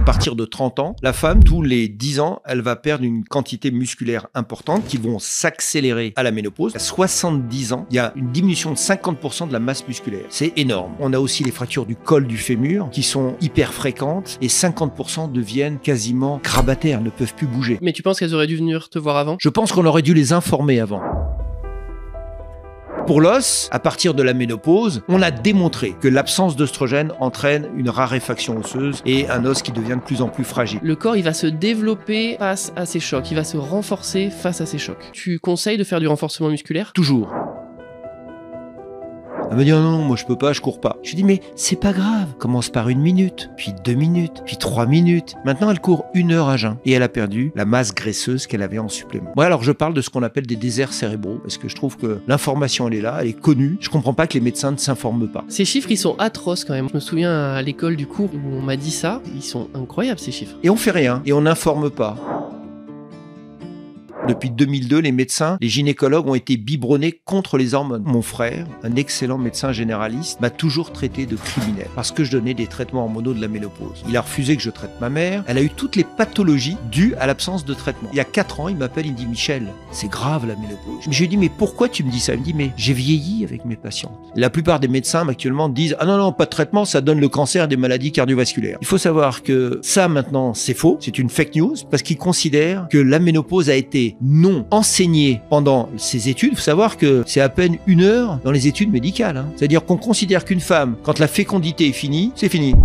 À partir de 30 ans, la femme, tous les 10 ans, elle va perdre une quantité musculaire importante qui vont s'accélérer à la ménopause. À 70 ans, il y a une diminution de 50% de la masse musculaire. C'est énorme. On a aussi les fractures du col du fémur qui sont hyper fréquentes et 50% deviennent quasiment grabataires, ne peuvent plus bouger. Mais tu penses qu'elles auraient dû venir te voir avant ? Je pense qu'on aurait dû les informer avant. Pour l'os, à partir de la ménopause, on a démontré que l'absence d'œstrogène entraîne une raréfaction osseuse et un os qui devient de plus en plus fragile. Le corps, il va se développer face à ces chocs, il va se renforcer face à ces chocs. Tu conseilles de faire du renforcement musculaire ? Toujours. Elle me dit non, moi je peux pas, je cours pas. Je lui dis mais c'est pas grave, commence par 1 minute, puis 2 minutes, puis 3 minutes. Maintenant elle court 1 heure à jeun et elle a perdu la masse graisseuse qu'elle avait en supplément. Moi alors je parle de ce qu'on appelle des déserts cérébraux parce que je trouve que l'information elle est là, elle est connue. Je comprends pas que les médecins ne s'informent pas. Ces chiffres ils sont atroces quand même. Je me souviens à l'école du cours où on m'a dit ça, ils sont incroyables ces chiffres. Et on fait rien et on n'informe pas. Depuis 2002, les médecins, les gynécologues ont été biberonnés contre les hormones. Mon frère, un excellent médecin généraliste, m'a toujours traité de criminel parce que je donnais des traitements hormonaux de la ménopause. Il a refusé que je traite ma mère. Elle a eu toutes les pathologies dues à l'absence de traitement. Il y a 4 ans, il m'appelle, il me dit « Michel, c'est grave la ménopause ». Je lui dis « Mais pourquoi tu me dis ça ?» Il me dit « Mais j'ai vieilli avec mes patientes ». La plupart des médecins actuellement disent « Ah non, pas de traitement, ça donne le cancer des maladies cardiovasculaires ». Il faut savoir que ça maintenant, c'est faux. C'est une fake news parce qu'ils considèrent que la ménopause a été non enseigné pendant ses études. Il faut savoir que c'est à peine 1 heure dans les études médicales. C'est-à-dire qu'on considère qu'une femme, quand la fécondité est finie, c'est fini.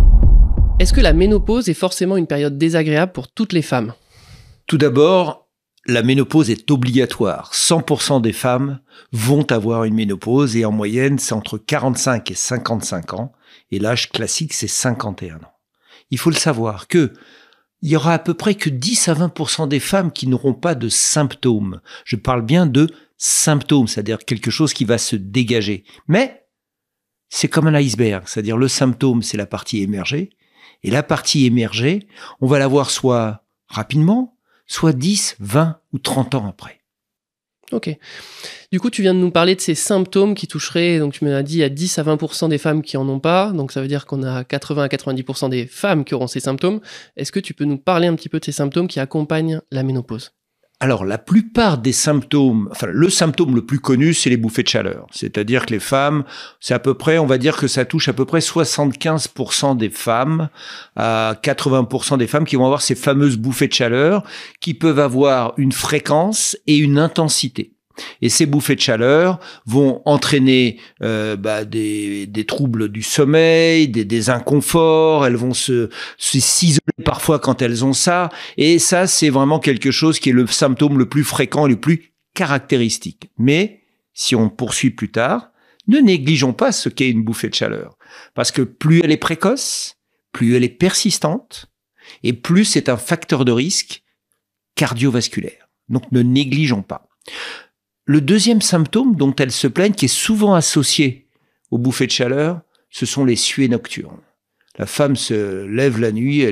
Est-ce que la ménopause est forcément une période désagréable pour toutes les femmes ? Tout d'abord, la ménopause est obligatoire. 100% des femmes vont avoir une ménopause et en moyenne, c'est entre 45 et 55 ans. Et l'âge classique, c'est 51 ans. Il faut le savoir que il y aura à peu près que 10 à 20% des femmes qui n'auront pas de symptômes. Je parle bien de symptômes, c'est-à-dire quelque chose qui va se dégager. Mais c'est comme un iceberg, c'est-à-dire le symptôme, c'est la partie émergée. Et la partie émergée, on va la voir soit rapidement, soit 10, 20 ou 30 ans après. Ok. Du coup, tu viens de nous parler de ces symptômes qui toucheraient, donc tu m'as dit, il y a 10 à 20% des femmes qui en ont pas, donc ça veut dire qu'on a 80 à 90% des femmes qui auront ces symptômes. Est-ce que tu peux nous parler un petit peu de ces symptômes qui accompagnent la ménopause ? Alors, la plupart des symptômes, le symptôme le plus connu, c'est les bouffées de chaleur. C'est-à-dire que les femmes, c'est à peu près, on va dire que ça touche à peu près 75% des femmes, à 80% des femmes qui vont avoir ces fameuses bouffées de chaleur, qui peuvent avoir une fréquence et une intensité. Et ces bouffées de chaleur vont entraîner des troubles du sommeil, des inconforts. Elles vont s'isoler parfois quand elles ont ça. Et ça, c'est vraiment quelque chose qui est le symptôme le plus fréquent et le plus caractéristique. Mais si on poursuit plus tard, ne négligeons pas ce qu'est une bouffée de chaleur. Parce que plus elle est précoce, plus elle est persistante, et plus c'est un facteur de risque cardiovasculaire. Donc ne négligeons pas. Le deuxième symptôme dont elles se plaignent, qui est souvent associé aux bouffées de chaleur, ce sont les suées nocturnes. La femme se lève la nuit,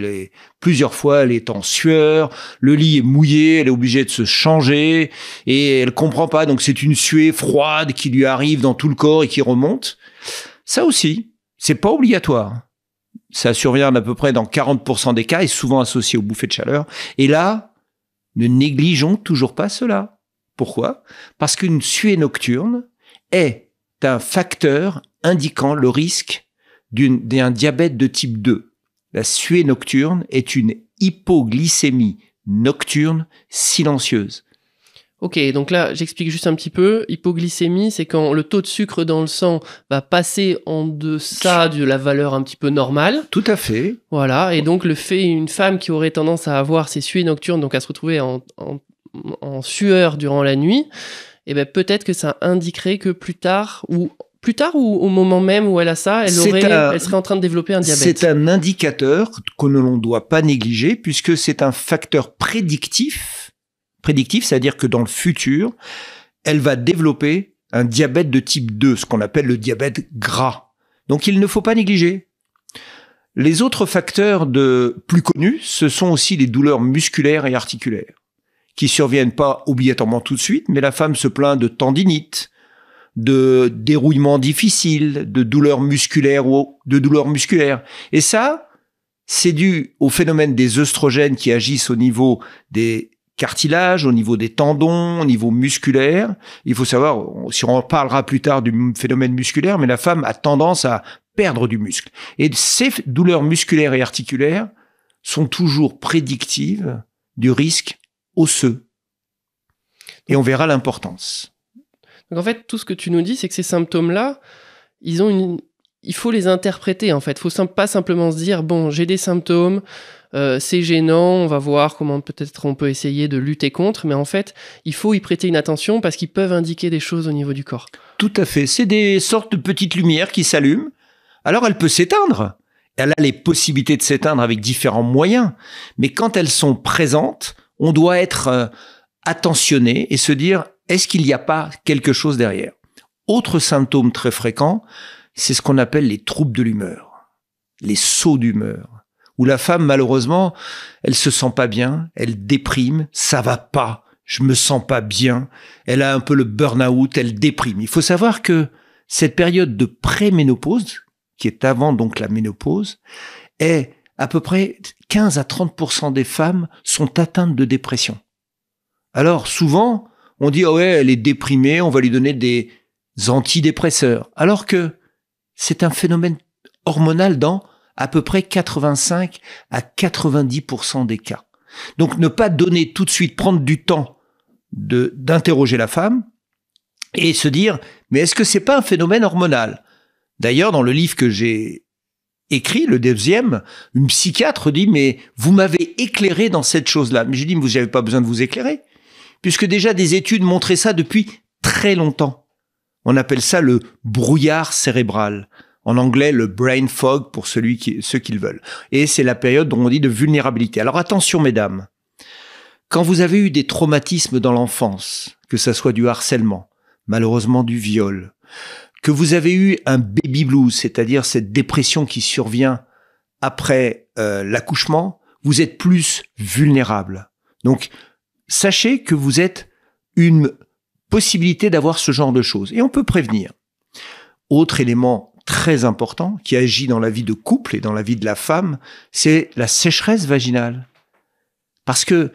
plusieurs fois, elle est en sueur, le lit est mouillé, elle est obligée de se changer et elle comprend pas. Donc c'est une suée froide qui lui arrive dans tout le corps et qui remonte. Ça aussi, c'est pas obligatoire. Ça survient à peu près dans 40% des cas et souvent associé aux bouffées de chaleur. Et là, ne négligeons toujours pas cela. Pourquoi ? Parce qu'une suée nocturne est un facteur indiquant le risque d'un diabète de type 2. La suée nocturne est une hypoglycémie nocturne silencieuse. Ok, donc là, j'explique juste un petit peu. Hypoglycémie, c'est quand le taux de sucre dans le sang va passer en deçà de la valeur un petit peu normale. Tout à fait. Voilà, et donc une femme qui aurait tendance à avoir ces suées nocturnes, donc à se retrouver en sueur durant la nuit, et ben peut-être que ça indiquerait que plus tard ou au moment même où elle a ça, elle serait en train de développer un diabète. C'est un indicateur que l'on ne doit pas négliger puisque c'est un facteur prédictif. Prédictif, c'est-à-dire que dans le futur, elle va développer un diabète de type 2, ce qu'on appelle le diabète gras. Donc il ne faut pas négliger. Les autres facteurs plus connus, ce sont aussi les douleurs musculaires et articulaires, qui surviennent pas obligatoirement tout de suite, mais la femme se plaint de tendinite, de dérouillements difficiles, de douleurs musculaires ou de douleurs musculaires. Et ça, c'est dû au phénomène des œstrogènes qui agissent au niveau des cartilages, au niveau des tendons, au niveau musculaire. Il faut savoir, si on en parlera plus tard du phénomène musculaire, mais la femme a tendance à perdre du muscle. Et ces douleurs musculaires et articulaires sont toujours prédictives du risque osseux. Et on verra l'importance. Donc en fait, tout ce que tu nous dis, c'est que ces symptômes-là, il faut les interpréter en fait. Il faut pas simplement se dire, bon, j'ai des symptômes, c'est gênant, on va voir comment peut-être on peut essayer de lutter contre, mais en fait, il faut y prêter une attention parce qu'ils peuvent indiquer des choses au niveau du corps. Tout à fait. C'est des sortes de petites lumières qui s'allument. Alors, elle peut s'éteindre. Elle a les possibilités de s'éteindre avec différents moyens. Mais quand elles sont présentes, on doit être attentionné et se dire, est-ce qu'il n'y a pas quelque chose derrière? Autre symptôme très fréquent, c'est ce qu'on appelle les troubles de l'humeur, les sauts d'humeur, où la femme, malheureusement, elle se sent pas bien, elle déprime, ça va pas, je me sens pas bien, elle a un peu le burn-out, elle déprime. Il faut savoir que cette période de pré-ménopause, qui est avant donc la ménopause, est à peu près 15 à 30% des femmes sont atteintes de dépression. Alors souvent, on dit, oh ouais, elle est déprimée, on va lui donner des antidépresseurs. Alors que c'est un phénomène hormonal dans à peu près 85 à 90% des cas. Donc ne pas donner tout de suite, prendre du temps d'interroger la femme et se dire, mais est-ce que c'est pas un phénomène hormonal? D'ailleurs, dans le livre que j'ai écrit, le deuxième, une psychiatre dit, mais vous m'avez éclairé dans cette chose-là. Mais je dis, vous n'avez pas besoin de vous éclairer, puisque déjà des études montraient ça depuis très longtemps. On appelle ça le brouillard cérébral. En anglais, le brain fog pour ceux qui le veulent. Et c'est la période dont on dit de vulnérabilité. Alors attention, mesdames. Quand vous avez eu des traumatismes dans l'enfance, que ça soit du harcèlement, malheureusement du viol, que vous avez eu un baby blues, c'est-à-dire cette dépression qui survient après l'accouchement, vous êtes plus vulnérable. Donc, sachez que vous êtes une possibilité d'avoir ce genre de choses. Et on peut prévenir. Autre élément très important qui agit dans la vie de couple et dans la vie de la femme, c'est la sécheresse vaginale. Parce que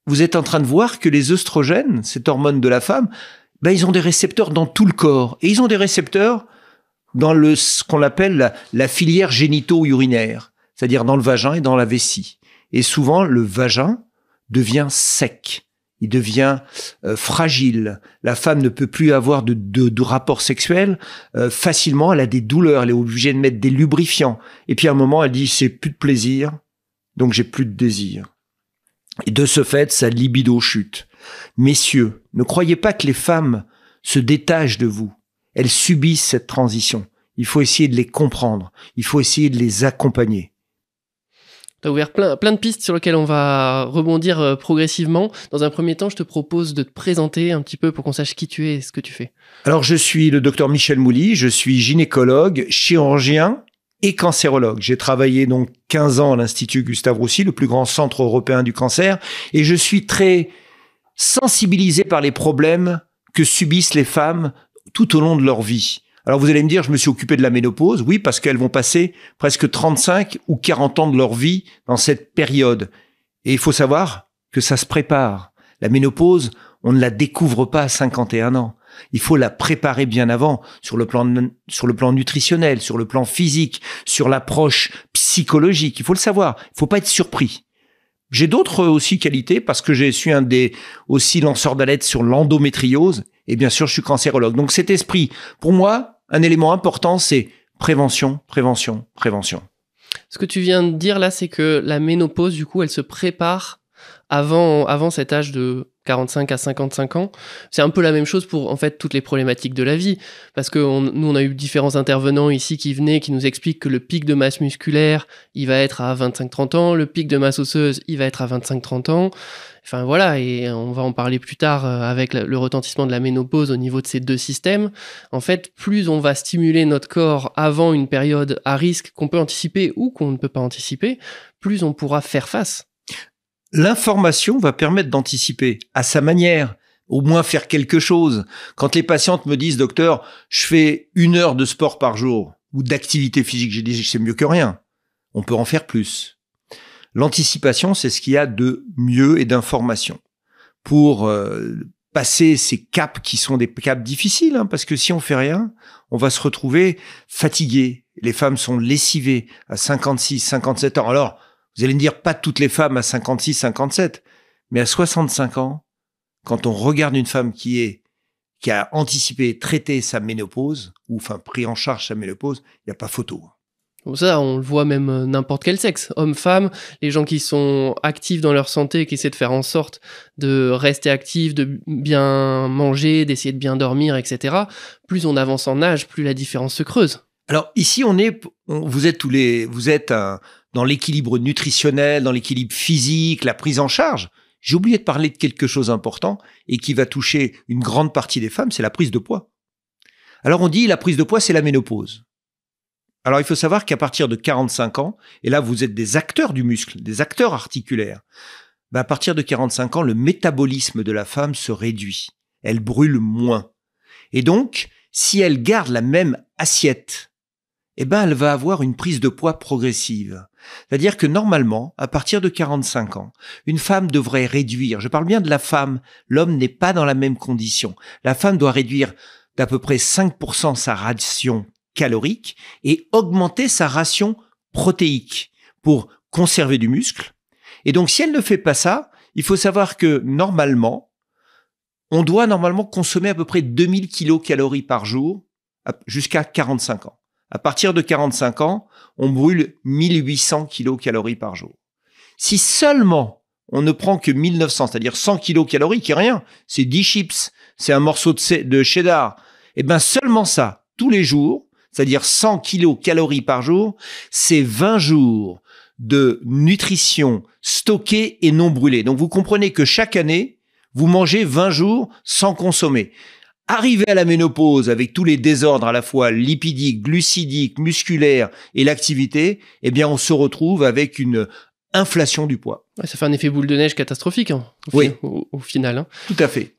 vous êtes en train de voir que les œstrogènes, cette hormone de la femme, ils ont des récepteurs dans tout le corps. Et ils ont des récepteurs dans ce qu'on appelle la filière génito-urinaire, c'est-à-dire dans le vagin et dans la vessie. Et souvent, le vagin devient sec. Il devient fragile. La femme ne peut plus avoir de rapport sexuel facilement. Elle a des douleurs. Elle est obligée de mettre des lubrifiants. Et puis à un moment, elle dit, c'est plus de plaisir, donc j'ai plus de désir. Et de ce fait, sa libido chute. Messieurs, ne croyez pas que les femmes se détachent de vous. Elles subissent cette transition. Il faut essayer de les comprendre. Il faut essayer de les accompagner. Tu as ouvert plein de pistes sur lesquelles on va rebondir progressivement. Dans un premier temps, je te propose de te présenter un petit peu pour qu'on sache qui tu es et ce que tu fais. Alors, je suis le docteur Michel Mouly, je suis gynécologue, chirurgien et cancérologue. J'ai travaillé donc 15 ans à l'Institut Gustave Roussy, le plus grand centre européen du cancer, et je suis très sensibilisé par les problèmes que subissent les femmes tout au long de leur vie. Alors vous allez me dire, je me suis occupé de la ménopause. Oui, parce qu'elles vont passer presque 35 ou 40 ans de leur vie dans cette période. Et il faut savoir que ça se prépare. La ménopause, on ne la découvre pas à 51 ans. Il faut la préparer bien avant, sur le plan nutritionnel, sur le plan physique, sur l'approche psychologique. Il faut le savoir. Il ne faut pas être surpris. J'ai d'autres aussi qualités parce que je suis un des aussi lanceurs d'alerte sur l'endométriose. Et bien sûr, je suis cancérologue. Donc cet esprit, pour moi, un élément important, c'est prévention, prévention, prévention. Ce que tu viens de dire là, c'est que la ménopause, du coup, elle se prépare avant cet âge de 45 à 55 ans. C'est un peu la même chose pour, en fait, toutes les problématiques de la vie. Parce que nous, on a eu différents intervenants ici qui venaient, qui nous expliquent que le pic de masse musculaire, il va être à 25-30 ans. Le pic de masse osseuse, il va être à 25-30 ans. Enfin, voilà. Et on va en parler plus tard avec le retentissement de la ménopause au niveau de ces deux systèmes. En fait, plus on va stimuler notre corps avant une période à risque qu'on peut anticiper ou qu'on ne peut pas anticiper, plus on pourra faire face. L'information va permettre d'anticiper à sa manière, au moins faire quelque chose. Quand les patientes me disent, docteur, je fais 1 heure de sport par jour ou d'activité physique, j'ai dit, c'est mieux que rien. on peut en faire plus. L'anticipation, c'est ce qu'il y a de mieux et d'information pour passer ces caps qui sont des caps difficiles, hein, parce que si on fait rien, on va se retrouver fatigué. Les femmes sont lessivées à 56, 57 ans. Alors, vous allez me dire, pas toutes les femmes à 56, 57, mais à 65 ans, quand on regarde une femme qui a anticipé, traité sa ménopause, ou enfin pris en charge sa ménopause, il n'y a pas photo. Ça, on le voit même n'importe quel sexe, homme, femme, les gens qui sont actifs dans leur santé, qui essaient de faire en sorte de rester actifs, de bien manger, d'essayer de bien dormir, etc. Plus on avance en âge, plus la différence se creuse. Alors ici, vous êtes dans l'équilibre nutritionnel, dans l'équilibre physique, la prise en charge. J'ai oublié de parler de quelque chose d'important et qui va toucher une grande partie des femmes, c'est la prise de poids. Alors on dit la prise de poids, c'est la ménopause. Alors il faut savoir qu'à partir de 45 ans, et là vous êtes des acteurs du muscle, des acteurs articulaires, à partir de 45 ans, le métabolisme de la femme se réduit. Elle brûle moins. Et donc, si elle garde la même assiette, elle va avoir une prise de poids progressive. C'est-à-dire que normalement, à partir de 45 ans, une femme devrait réduire, je parle bien de la femme, l'homme n'est pas dans la même condition. La femme doit réduire d'à peu près 5% sa ration calorique et augmenter sa ration protéique pour conserver du muscle. Et donc, si elle ne fait pas ça, il faut savoir que normalement, on doit consommer à peu près 2000 kilocalories par jour jusqu'à 45 ans. À partir de 45 ans, on brûle 1800 kilocalories par jour. Si seulement on ne prend que 1900, c'est-à-dire 100 kilocalories, qui est rien, c'est 10 chips, c'est un morceau de cheddar, seulement ça, tous les jours, c'est-à-dire 100 kilocalories par jour, c'est 20 jours de nutrition stockée et non brûlée. Donc vous comprenez que chaque année, vous mangez 20 jours sans consommer. Arrivé à la ménopause avec tous les désordres à la fois lipidiques, glucidiques, musculaires et l'activité, on se retrouve avec une inflation du poids. Ouais, ça fait un effet boule de neige catastrophique au final. Hein. Tout à fait.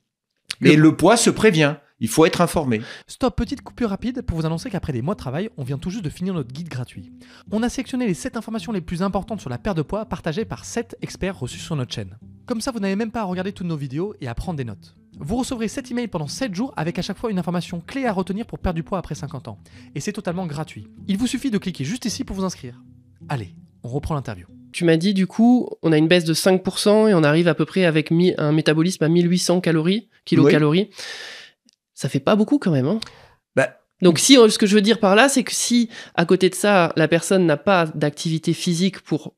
Mais le poids se prévient. Il faut être informé. Stop, petite coupure rapide pour vous annoncer qu'après des mois de travail, on vient tout juste de finir notre guide gratuit. On a sélectionné les 7 informations les plus importantes sur la perte de poids partagées par 7 experts reçus sur notre chaîne. Comme ça, vous n'avez même pas à regarder toutes nos vidéos et à prendre des notes. Vous recevrez 7 emails pendant 7 jours avec à chaque fois une information clé à retenir pour perdre du poids après 50 ans. Et c'est totalement gratuit. Il vous suffit de cliquer juste ici pour vous inscrire. Allez, on reprend l'interview. Tu m'as dit, du coup, on a une baisse de 5% et on arrive à peu près avec un métabolisme à 1800 kilocalories. Oui. Ça fait pas beaucoup quand même. Hein. Donc ce que je veux dire par là, c'est que si à côté de ça, la personne n'a pas d'activité physique pour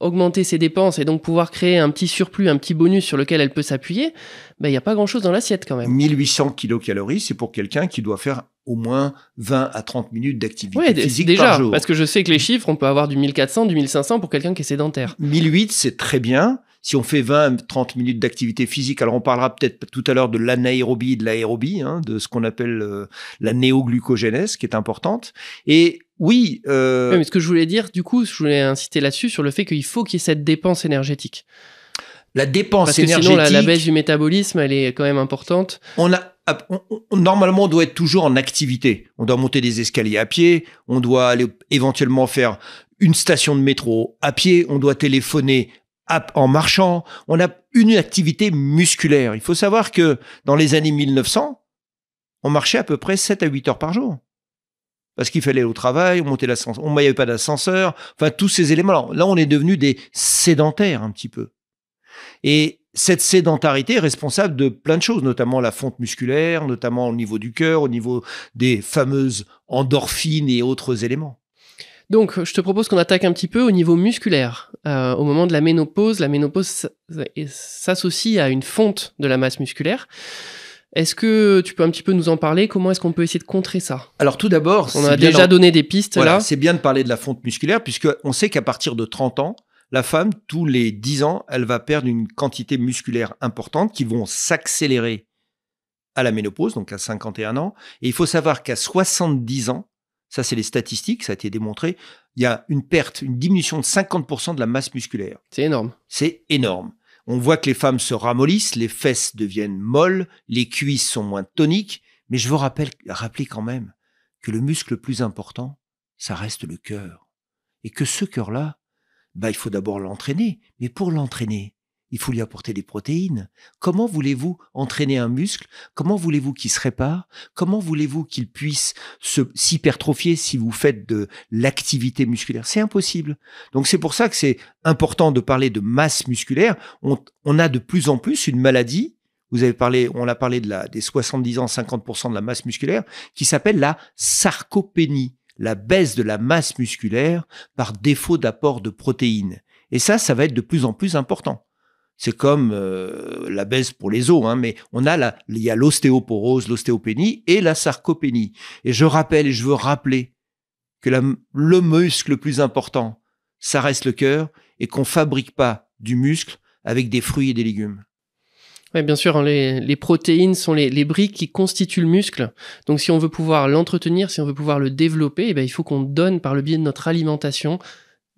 augmenter ses dépenses et donc pouvoir créer un petit surplus, un petit bonus sur lequel elle peut s'appuyer, il n'y a pas grand-chose dans l'assiette quand même. 1800 kilocalories, c'est pour quelqu'un qui doit faire au moins 20 à 30 minutes d'activité physique déjà, par jour. Parce que je sais que les chiffres, on peut avoir du 1400, du 1500 pour quelqu'un qui est sédentaire. 1008, c'est très bien. Si on fait 20 à 30 minutes d'activité physique, alors on parlera peut-être tout à l'heure de l'anaérobie et de l'aérobie, de ce qu'on appelle la néoglucogénèse, qui est importante. Et oui... mais ce que je voulais dire, du coup, je voulais insister là-dessus, sur le fait qu'il faut qu'il y ait cette dépense énergétique. La dépense énergétique... Parce que sinon, la baisse du métabolisme, elle est quand même importante. Normalement, on doit être toujours en activité. On doit monter des escaliers à pied, on doit aller éventuellement faire une station de métro à pied, on doit téléphoner en marchant, on a une activité musculaire. Il faut savoir que dans les années 1900, on marchait à peu près 7 à 8 heures par jour. Parce qu'il fallait aller au travail, on montait l'ascenseur, on n'y avait pas d'ascenseur, enfin tous ces éléments. Là, on est devenus des sédentaires un petit peu. Et cette sédentarité est responsable de plein de choses, notamment la fonte musculaire, notamment au niveau du cœur, au niveau des fameuses endorphines et autres éléments. Donc, je te propose qu'on attaque un petit peu au niveau musculaire. Au moment de la ménopause s'associe à une fonte de la masse musculaire. Est-ce que tu peux un petit peu nous en parler? Comment est-ce qu'on peut essayer de contrer ça? Alors tout d'abord... On a déjà donné des pistes là. C'est bien de parler de la fonte musculaire, puisqu'on sait qu'à partir de 30 ans, la femme, tous les 10 ans, elle va perdre une quantité musculaire importante qui vont s'accélérer à la ménopause, donc à 51 ans. Et il faut savoir qu'à 70 ans, ça c'est les statistiques, ça a été démontré, il y a une diminution de 50% de la masse musculaire. C'est énorme. C'est énorme. On voit que les femmes se ramollissent, les fesses deviennent molles, les cuisses sont moins toniques, mais je veux rappeler quand même que le muscle le plus important, ça reste le cœur. Et que ce cœur-là, il faut d'abord l'entraîner. Mais pour l'entraîner, il faut lui apporter des protéines. Comment voulez-vous entraîner un muscle? Comment voulez-vous qu'il se répare? Comment voulez-vous qu'il puisse s'hypertrophier si vous faites de l'activité musculaire? C'est impossible. Donc c'est pour ça que c'est important de parler de masse musculaire. On a de plus en plus une maladie, on a parlé des 70 ans, 50% de la masse musculaire, qui s'appelle la sarcopénie, la baisse de la masse musculaire par défaut d'apport de protéines. Et ça va être de plus en plus important. C'est comme la baisse pour les os, mais il y a l'ostéoporose, l'ostéopénie et la sarcopénie. Et je veux rappeler que le muscle le plus important, ça reste le cœur, et qu'on fabrique pas du muscle avec des fruits et des légumes. Oui, bien sûr, les protéines sont les briques qui constituent le muscle. Donc si on veut pouvoir l'entretenir, si on veut pouvoir le développer, il faut qu'on donne par le biais de notre alimentation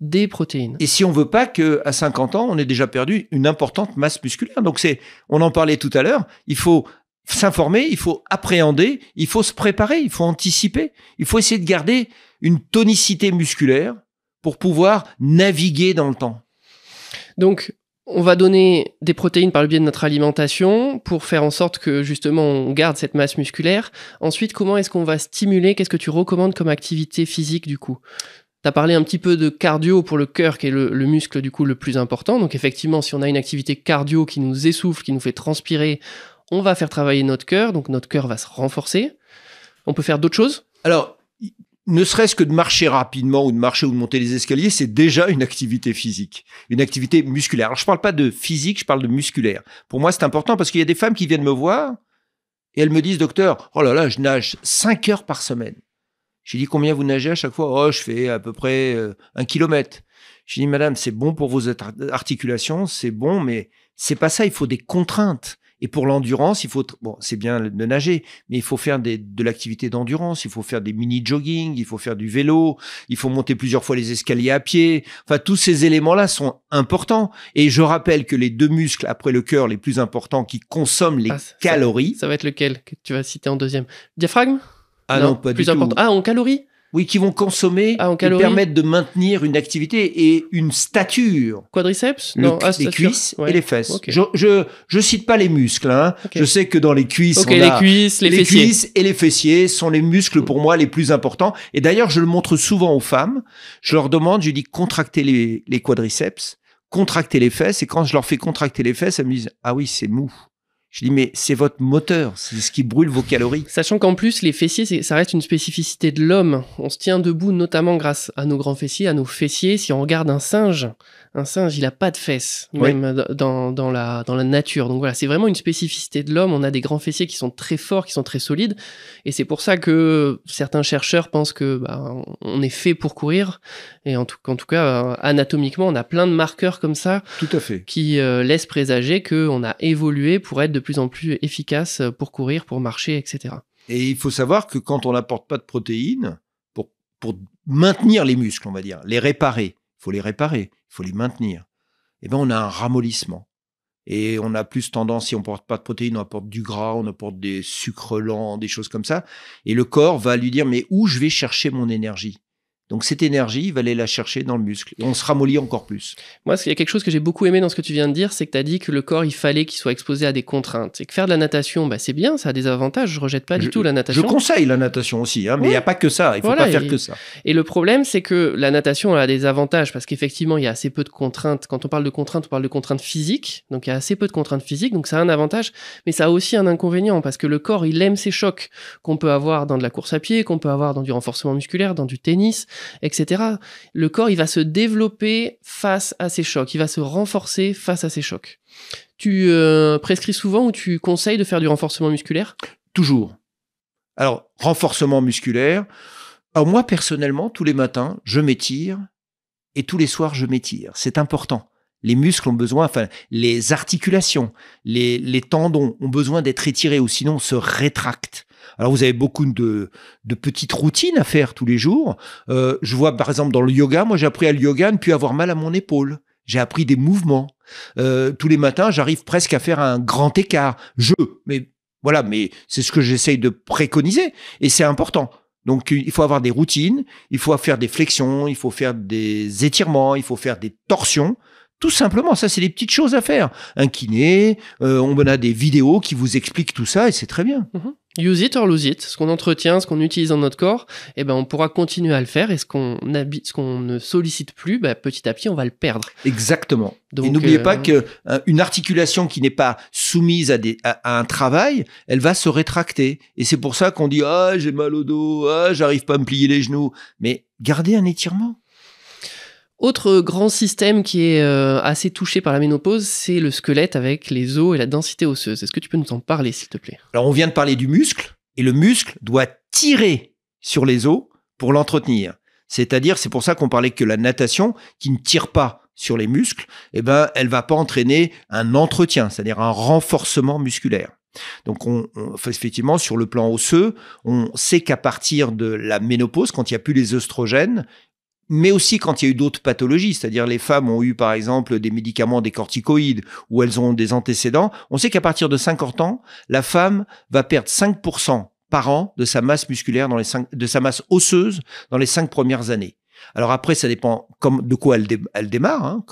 des protéines. Et si on veut pas qu'à 50 ans, on ait déjà perdu une importante masse musculaire. Donc on en parlait tout à l'heure, il faut s'informer, il faut appréhender, il faut se préparer, il faut anticiper, il faut essayer de garder une tonicité musculaire pour pouvoir naviguer dans le temps. Donc, on va donner des protéines par le biais de notre alimentation pour faire en sorte que justement on garde cette masse musculaire. Ensuite, comment est-ce qu'on va stimuler? Qu'est-ce que tu recommandes comme activité physique du coup? Tu as parlé un petit peu de cardio pour le cœur, qui est le muscle du coup le plus important. Donc effectivement, si on a une activité cardio qui nous essouffle, qui nous fait transpirer, on va faire travailler notre cœur, donc notre cœur va se renforcer. On peut faire d'autres choses? Alors, ne serait-ce que de marcher rapidement ou de monter les escaliers, c'est déjà une activité physique, une activité musculaire. Alors, je parle pas de physique, je parle de musculaire. Pour moi, c'est important parce qu'il y a des femmes qui viennent me voir et elles me disent, docteur, oh là là, je nage 5 heures par semaine. J'ai dit, combien vous nagez à chaque fois? Oh, je fais à peu près 1 kilomètre. J'ai dit, madame, c'est bon pour vos articulations, c'est bon, mais c'est pas ça, il faut des contraintes. Et pour l'endurance, c'est bien de nager, mais il faut faire de l'activité d'endurance, il faut faire des mini-jogging, il faut faire du vélo, il faut monter plusieurs fois les escaliers à pied. Enfin, tous ces éléments-là sont importants. Et je rappelle que les 2 muscles, après le cœur, les plus importants, qui consomment les calories... Ça va être lequel que tu vas citer en deuxième? Diaphragme? Ah non, pas plus du important. tout. Ah, en calories? Oui, qui vont consommer et permettre de maintenir une activité et une stature. Quadriceps? Les cuisses et les fesses. Okay. Je cite pas les muscles. Okay. Je sais que dans les cuisses, on a les cuisses, les fessiers. Cuisses et les fessiers sont les muscles pour moi les plus importants. Et d'ailleurs, je le montre souvent aux femmes. Je leur demande, je dis contractez les quadriceps, contractez les fesses. Et quand je leur fais contracter les fesses, elles me disent ah oui, c'est mou. Je dis, mais c'est votre moteur, c'est ce qui brûle vos calories. Sachant qu'en plus, les fessiers, ça reste une spécificité de l'homme. On se tient debout notamment grâce à nos grands fessiers, à nos fessiers. Si on regarde un singe, il a pas de fesses, même dans la nature. Donc voilà, c'est vraiment une spécificité de l'homme. On a des grands fessiers qui sont très forts, qui sont très solides. Et c'est pour ça que certains chercheurs pensent que on est fait pour courir. Et en tout cas, anatomiquement, on a plein de marqueurs comme ça. Tout à fait. Qui laissent présager qu'on a évolué pour être de plus en plus efficace pour courir, pour marcher, etc. Et il faut savoir que quand on n'apporte pas de protéines, pour maintenir les muscles, on va dire, les réparer, il faut les maintenir, et on a un ramollissement. Et on a plus tendance, si on ne porte pas de protéines, on apporte du gras, on apporte des sucres lents, des choses comme ça. Et le corps va lui dire, mais où je vais chercher mon énergie ? Donc cette énergie, il va aller la chercher dans le muscle. Et on se ramollit encore plus. Moi, il y a quelque chose que j'ai beaucoup aimé dans ce que tu viens de dire, c'est que tu as dit que le corps, il fallait qu'il soit exposé à des contraintes. Et que faire de la natation, c'est bien, ça a des avantages. Je rejette pas du tout la natation. Je conseille la natation aussi, mais il n'y a pas que ça. Il ne faut pas faire que ça. Et le problème, c'est que la natation, elle a des avantages parce qu'effectivement, il y a assez peu de contraintes. Quand on parle de contraintes, on parle de contraintes physiques. Donc il y a assez peu de contraintes physiques. Donc ça a un avantage, mais ça a aussi un inconvénient parce que le corps, il aime ces chocs qu'on peut avoir dans de la course à pied, qu'on peut avoir dans du renforcement musculaire, dans du tennis, etc. Le corps, il va se développer face à ces chocs, il va se renforcer face à ces chocs. Tu prescris souvent ou tu conseilles de faire du renforcement musculaire ? Toujours. Alors, renforcement musculaire. Alors moi, personnellement, tous les matins, je m'étire et tous les soirs, je m'étire. C'est important. Les muscles ont besoin, les articulations, les tendons ont besoin d'être étirés ou sinon on se rétracte. Alors, vous avez beaucoup de petites routines à faire tous les jours. Je vois, par exemple, dans le yoga, moi, j'ai appris à le yoga à ne plus avoir mal à mon épaule. J'ai appris des mouvements. Tous les matins, j'arrive presque à faire un grand écart. Mais c'est ce que j'essaye de préconiser. Et c'est important. Donc, il faut avoir des routines, il faut faire des flexions, il faut faire des étirements, il faut faire des torsions. Tout simplement, ça, c'est des petites choses à faire. Un kiné, on a des vidéos qui vous expliquent tout ça et c'est très bien. Use it or lose it. Ce qu'on entretient, ce qu'on utilise dans notre corps, eh ben, on pourra continuer à le faire et ce qu'on ne sollicite plus, petit à petit, on va le perdre. Exactement. Donc, et n'oubliez pas qu'une articulation qui n'est pas soumise à un travail, elle va se rétracter. Et c'est pour ça qu'on dit « Ah, j'ai mal au dos, ah, j'arrive pas à me plier les genoux ». Mais gardez un étirement. Autre grand système qui est assez touché par la ménopause, c'est le squelette avec les os et la densité osseuse. Est-ce que tu peux nous en parler, s'il te plaît? Alors, on vient de parler du muscle, et le muscle doit tirer sur les os pour l'entretenir. C'est-à-dire, c'est pour ça qu'on parlait que la natation, qui ne tire pas sur les muscles, eh ben, elle va pas entraîner un entretien, c'est-à-dire un renforcement musculaire. Donc, effectivement, sur le plan osseux, on sait qu'à partir de la ménopause, quand il n'y a plus les œstrogènes, mais aussi quand il y a eu d'autres pathologies, c'est-à-dire les femmes ont eu par exemple des médicaments, des corticoïdes, ou elles ont des antécédents, on sait qu'à partir de 50 ans, la femme va perdre 5% par an de sa masse musculaire, de sa masse osseuse dans les 5 premières années. Alors après, ça dépend de quoi elle démarre, hein,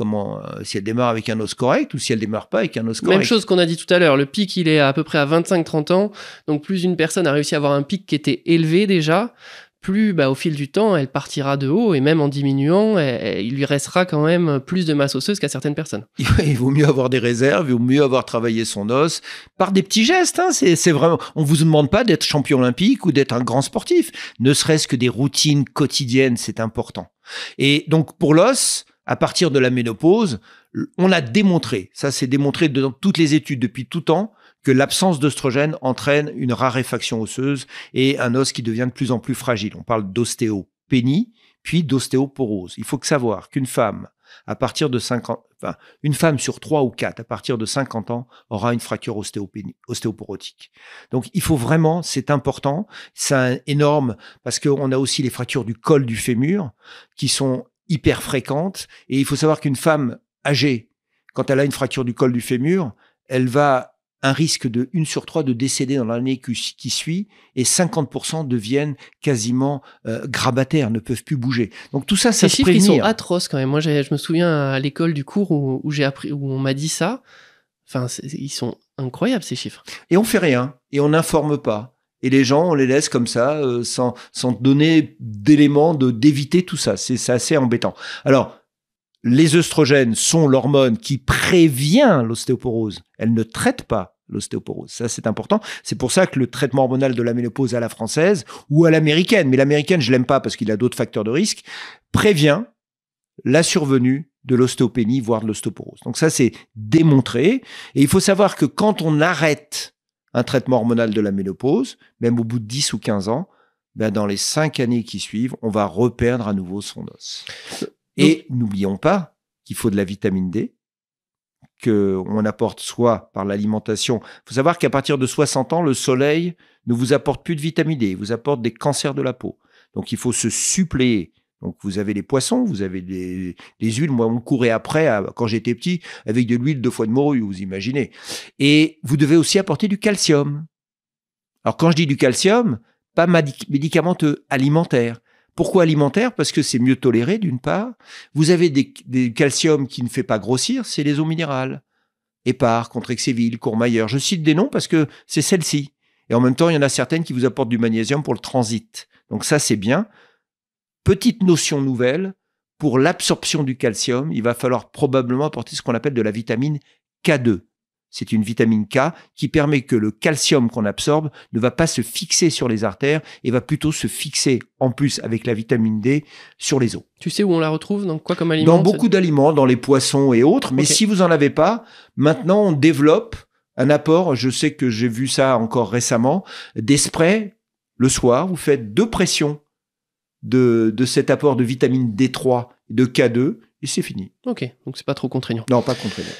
si elle démarre avec un os correct ou si elle démarre pas avec un os correct. Même chose qu'on a dit tout à l'heure, le pic il est à peu près à 25-30 ans, donc plus une personne a réussi à avoir un pic qui était élevé déjà, plus au fil du temps, elle partira de haut et même en diminuant, il lui restera quand même plus de masse osseuse qu'à certaines personnes. Il vaut mieux avoir des réserves, il vaut mieux avoir travaillé son os par des petits gestes. Hein, c'est vraiment. On vous demande pas d'être champion olympique ou d'être un grand sportif. Ne serait-ce que des routines quotidiennes, c'est important. Et donc pour l'os, à partir de la ménopause, on a démontré, ça c'est démontré dans toutes les études depuis tout temps, que l'absence d'œstrogène entraîne une raréfaction osseuse et un os qui devient de plus en plus fragile. On parle d'ostéopénie, puis d'ostéoporose. Il faut savoir qu'une femme, à partir de 50, une femme sur 3 ou 4, à partir de 50 ans, aura une fracture ostéoporotique. Donc, il faut vraiment, c'est important, c'est énorme, parce qu'on a aussi les fractures du col du fémur, qui sont hyper fréquentes, et il faut savoir qu'une femme âgée, quand elle a une fracture du col du fémur, elle va un risque de 1 sur 3 de décéder dans l'année qui suit, et 50% deviennent quasiment grabataires, ne peuvent plus bouger. Donc tout ça, ça se prévenir. Ces chiffres, ils sont atroces quand même. Moi, je me souviens à l'école du cours où j'ai appris, où on m'a dit ça. Enfin, ils sont incroyables, ces chiffres. Et on fait rien, et on n'informe pas. Et les gens, on les laisse comme ça, sans donner d'éléments d'éviter tout ça. C'est assez embêtant. Alors, les œstrogènes sont l'hormone qui prévient l'ostéoporose. Elle ne traite pas l'ostéoporose. Ça, c'est important. C'est pour ça que le traitement hormonal de la ménopause à la française ou à l'américaine, mais l'américaine, je l'aime pas parce qu'il a d'autres facteurs de risque, prévient la survenue de l'ostéopénie, voire de l'ostéoporose. Donc ça, c'est démontré. Et il faut savoir que quand on arrête un traitement hormonal de la ménopause, même au bout de 10 ou 15 ans, dans les 5 années qui suivent, on va reperdre à nouveau son os. Et n'oublions pas qu'il faut de la vitamine D, qu'on apporte soit par l'alimentation. Il faut savoir qu'à partir de 60 ans, le soleil ne vous apporte plus de vitamine D, il vous apporte des cancers de la peau. Donc il faut se suppléer. Donc vous avez les poissons, vous avez les huiles. Moi, on courait après, quand j'étais petit, avec de l'huile de foie de morue, vous imaginez. Et vous devez aussi apporter du calcium. Alors quand je dis du calcium, pas médicamenteux, alimentaire. Pourquoi alimentaire? Parce que c'est mieux toléré, d'une part. Vous avez des calciums qui ne fait pas grossir, c'est les eaux minérales. Épar, Contrexéville, Courmayeur. Je cite des noms parce que c'est celle-ci. Et en même temps, il y en a certaines qui vous apportent du magnésium pour le transit. Donc ça, c'est bien. Petite notion nouvelle, pour l'absorption du calcium, il va falloir probablement apporter ce qu'on appelle de la vitamine K2. C'est une vitamine K qui permet que le calcium qu'on absorbe ne va pas se fixer sur les artères et va plutôt se fixer, en plus avec la vitamine D, sur les os. Tu sais où on la retrouve? Dans quoi comme aliment? Dans beaucoup d'aliments, dans les poissons et autres. Mais si vous n'en avez pas, maintenant on développe un apport. Je sais que j'ai vu ça encore récemment. Des sprays, le soir, vous faites 2 pressions de cet apport de vitamine D3 et de K2 et c'est fini. Ok, donc c'est pas trop contraignant. Non, pas contraignant.